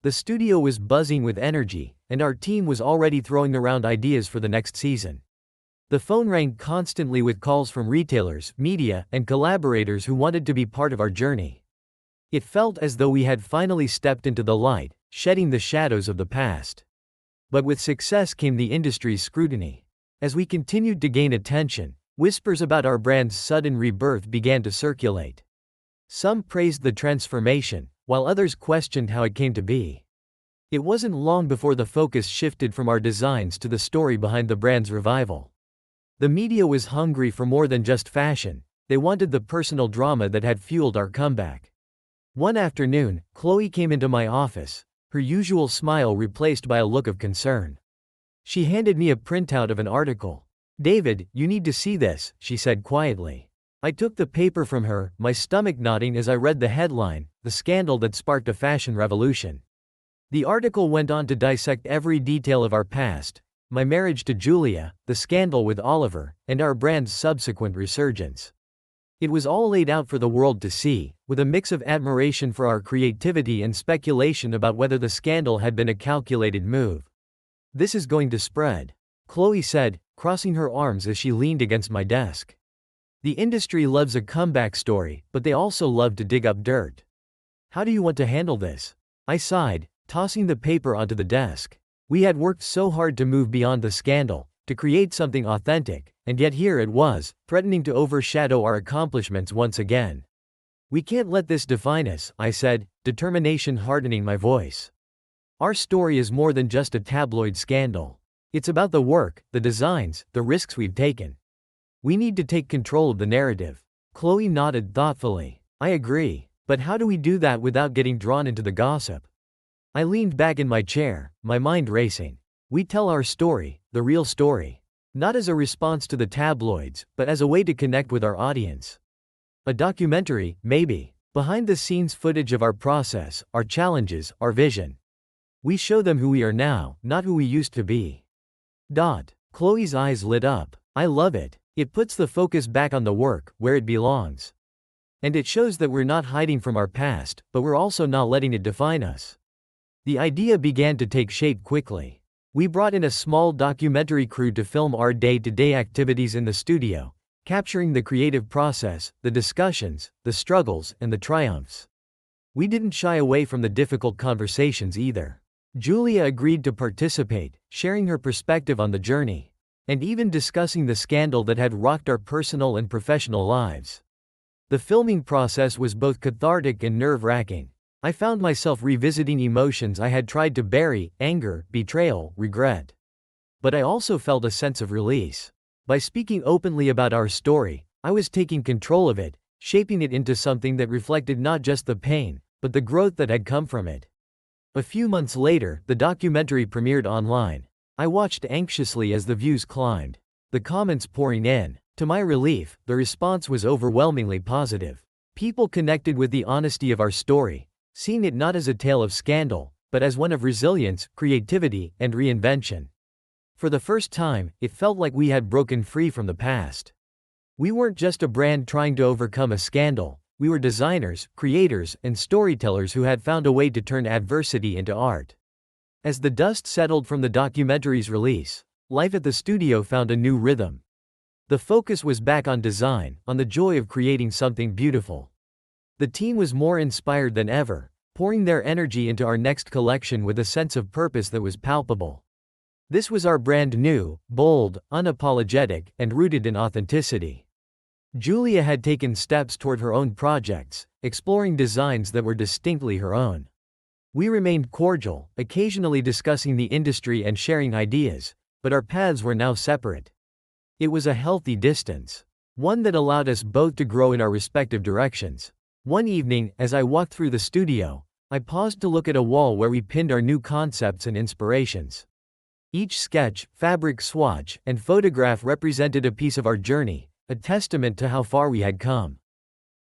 The studio was buzzing with energy, and our team was already throwing around ideas for the next season. The phone rang constantly with calls from retailers, media, and collaborators who wanted to be part of our journey. It felt as though we had finally stepped into the light, shedding the shadows of the past. But with success came the industry's scrutiny. As we continued to gain attention, whispers about our brand's sudden rebirth began to circulate. Some praised the transformation, while others questioned how it came to be. It wasn't long before the focus shifted from our designs to the story behind the brand's revival. The media was hungry for more than just fashion, they wanted the personal drama that had fueled our comeback. One afternoon, Chloe came into my office, her usual smile replaced by a look of concern. She handed me a printout of an article. "David, you need to see this," she said quietly. I took the paper from her, my stomach knotting as I read the headline, "The Scandal That Sparked a Fashion Revolution." The article went on to dissect every detail of our past, my marriage to Julia, the scandal with Oliver, and our brand's subsequent resurgence. It was all laid out for the world to see, with a mix of admiration for our creativity and speculation about whether the scandal had been a calculated move. "This is going to spread," Chloe said, crossing her arms as she leaned against my desk. "The industry loves a comeback story, but they also love to dig up dirt. How do you want to handle this?" I sighed, tossing the paper onto the desk. We had worked so hard to move beyond the scandal, to create something authentic, and yet here it was, threatening to overshadow our accomplishments once again. "We can't let this define us," I said, determination hardening my voice. "Our story is more than just a tabloid scandal. It's about the work, the designs, the risks we've taken. We need to take control of the narrative." Chloe nodded thoughtfully. "I agree, but how do we do that without getting drawn into the gossip?" I leaned back in my chair, my mind racing. We tell our story, the real story. Not as a response to the tabloids, but as a way to connect with our audience. A documentary, maybe. Behind-the-scenes footage of our process, our challenges, our vision. We show them who we are now, not who we used to be. Chloe's eyes lit up. "I love it. It puts the focus back on the work, where it belongs. And it shows that we're not hiding from our past, but we're also not letting it define us." The idea began to take shape quickly. We brought in a small documentary crew to film our day-to-day activities in the studio, capturing the creative process, the discussions, the struggles, and the triumphs. We didn't shy away from the difficult conversations either. Julia agreed to participate, sharing her perspective on the journey, and even discussing the scandal that had rocked our personal and professional lives. The filming process was both cathartic and nerve-wracking. I found myself revisiting emotions I had tried to bury: anger, betrayal, regret. But I also felt a sense of release. By speaking openly about our story, I was taking control of it, shaping it into something that reflected not just the pain, but the growth that had come from it. A few months later, the documentary premiered online. I watched anxiously as the views climbed, the comments pouring in. To my relief, the response was overwhelmingly positive. People connected with the honesty of our story, seeing it not as a tale of scandal, but as one of resilience, creativity, and reinvention. For the first time, it felt like we had broken free from the past. We weren't just a brand trying to overcome a scandal, we were designers, creators, and storytellers who had found a way to turn adversity into art. As the dust settled from the documentary's release, life at the studio found a new rhythm. The focus was back on design, on the joy of creating something beautiful. The team was more inspired than ever, pouring their energy into our next collection with a sense of purpose that was palpable. This was our brand new, bold, unapologetic, and rooted in authenticity. Julia had taken steps toward her own projects, exploring designs that were distinctly her own. We remained cordial, occasionally discussing the industry and sharing ideas, but our paths were now separate. It was a healthy distance, one that allowed us both to grow in our respective directions. One evening, as I walked through the studio, I paused to look at a wall where we pinned our new concepts and inspirations. Each sketch, fabric swatch, and photograph represented a piece of our journey, a testament to how far we had come.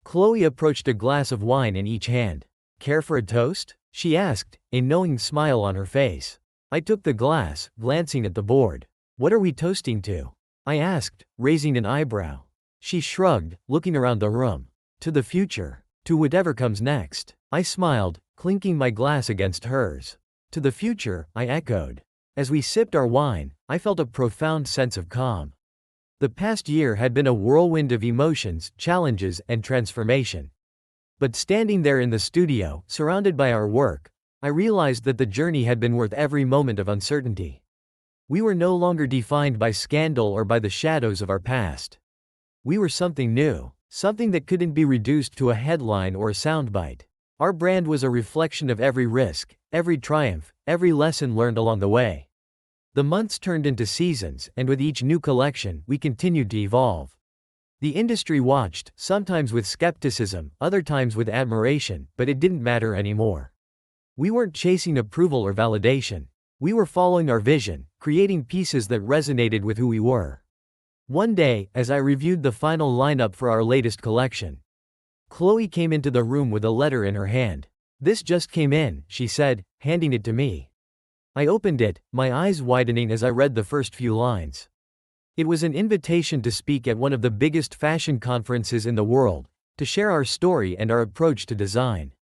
Chloe approached a glass of wine in each hand. "Care for a toast?" she asked, a knowing smile on her face. I took the glass, glancing at the board. "What are we toasting to?" I asked, raising an eyebrow. She shrugged, looking around the room. "To the future. To whatever comes next." I smiled, clinking my glass against hers. "To the future," I echoed. As we sipped our wine, I felt a profound sense of calm. The past year had been a whirlwind of emotions, challenges, and transformation. But standing there in the studio, surrounded by our work, I realized that the journey had been worth every moment of uncertainty. We were no longer defined by scandal or by the shadows of our past. We were something new, something that couldn't be reduced to a headline or a soundbite. Our brand was a reflection of every risk, every triumph, every lesson learned along the way. The months turned into seasons, and with each new collection, we continued to evolve. The industry watched, sometimes with skepticism, other times with admiration, but it didn't matter anymore. We weren't chasing approval or validation. We were following our vision, creating pieces that resonated with who we were. One day, as I reviewed the final lineup for our latest collection, Chloe came into the room with a letter in her hand. "This just came in," she said, handing it to me. I opened it, my eyes widening as I read the first few lines. It was an invitation to speak at one of the biggest fashion conferences in the world, to share our story and our approach to design.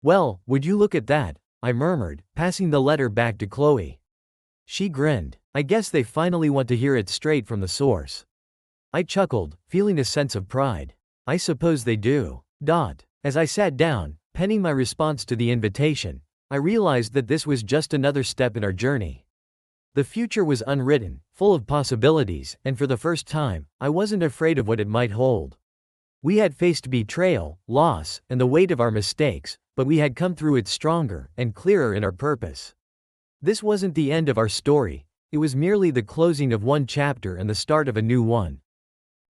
"Well, would you look at that?" I murmured, passing the letter back to Chloe. She grinned. "I guess they finally want to hear it straight from the source." I chuckled, feeling a sense of pride. "I suppose they do." As I sat down, penning my response to the invitation, I realized that this was just another step in our journey. The future was unwritten, full of possibilities, and for the first time, I wasn't afraid of what it might hold. We had faced betrayal, loss, and the weight of our mistakes, but we had come through it stronger and clearer in our purpose. This wasn't the end of our story, it was merely the closing of one chapter and the start of a new one.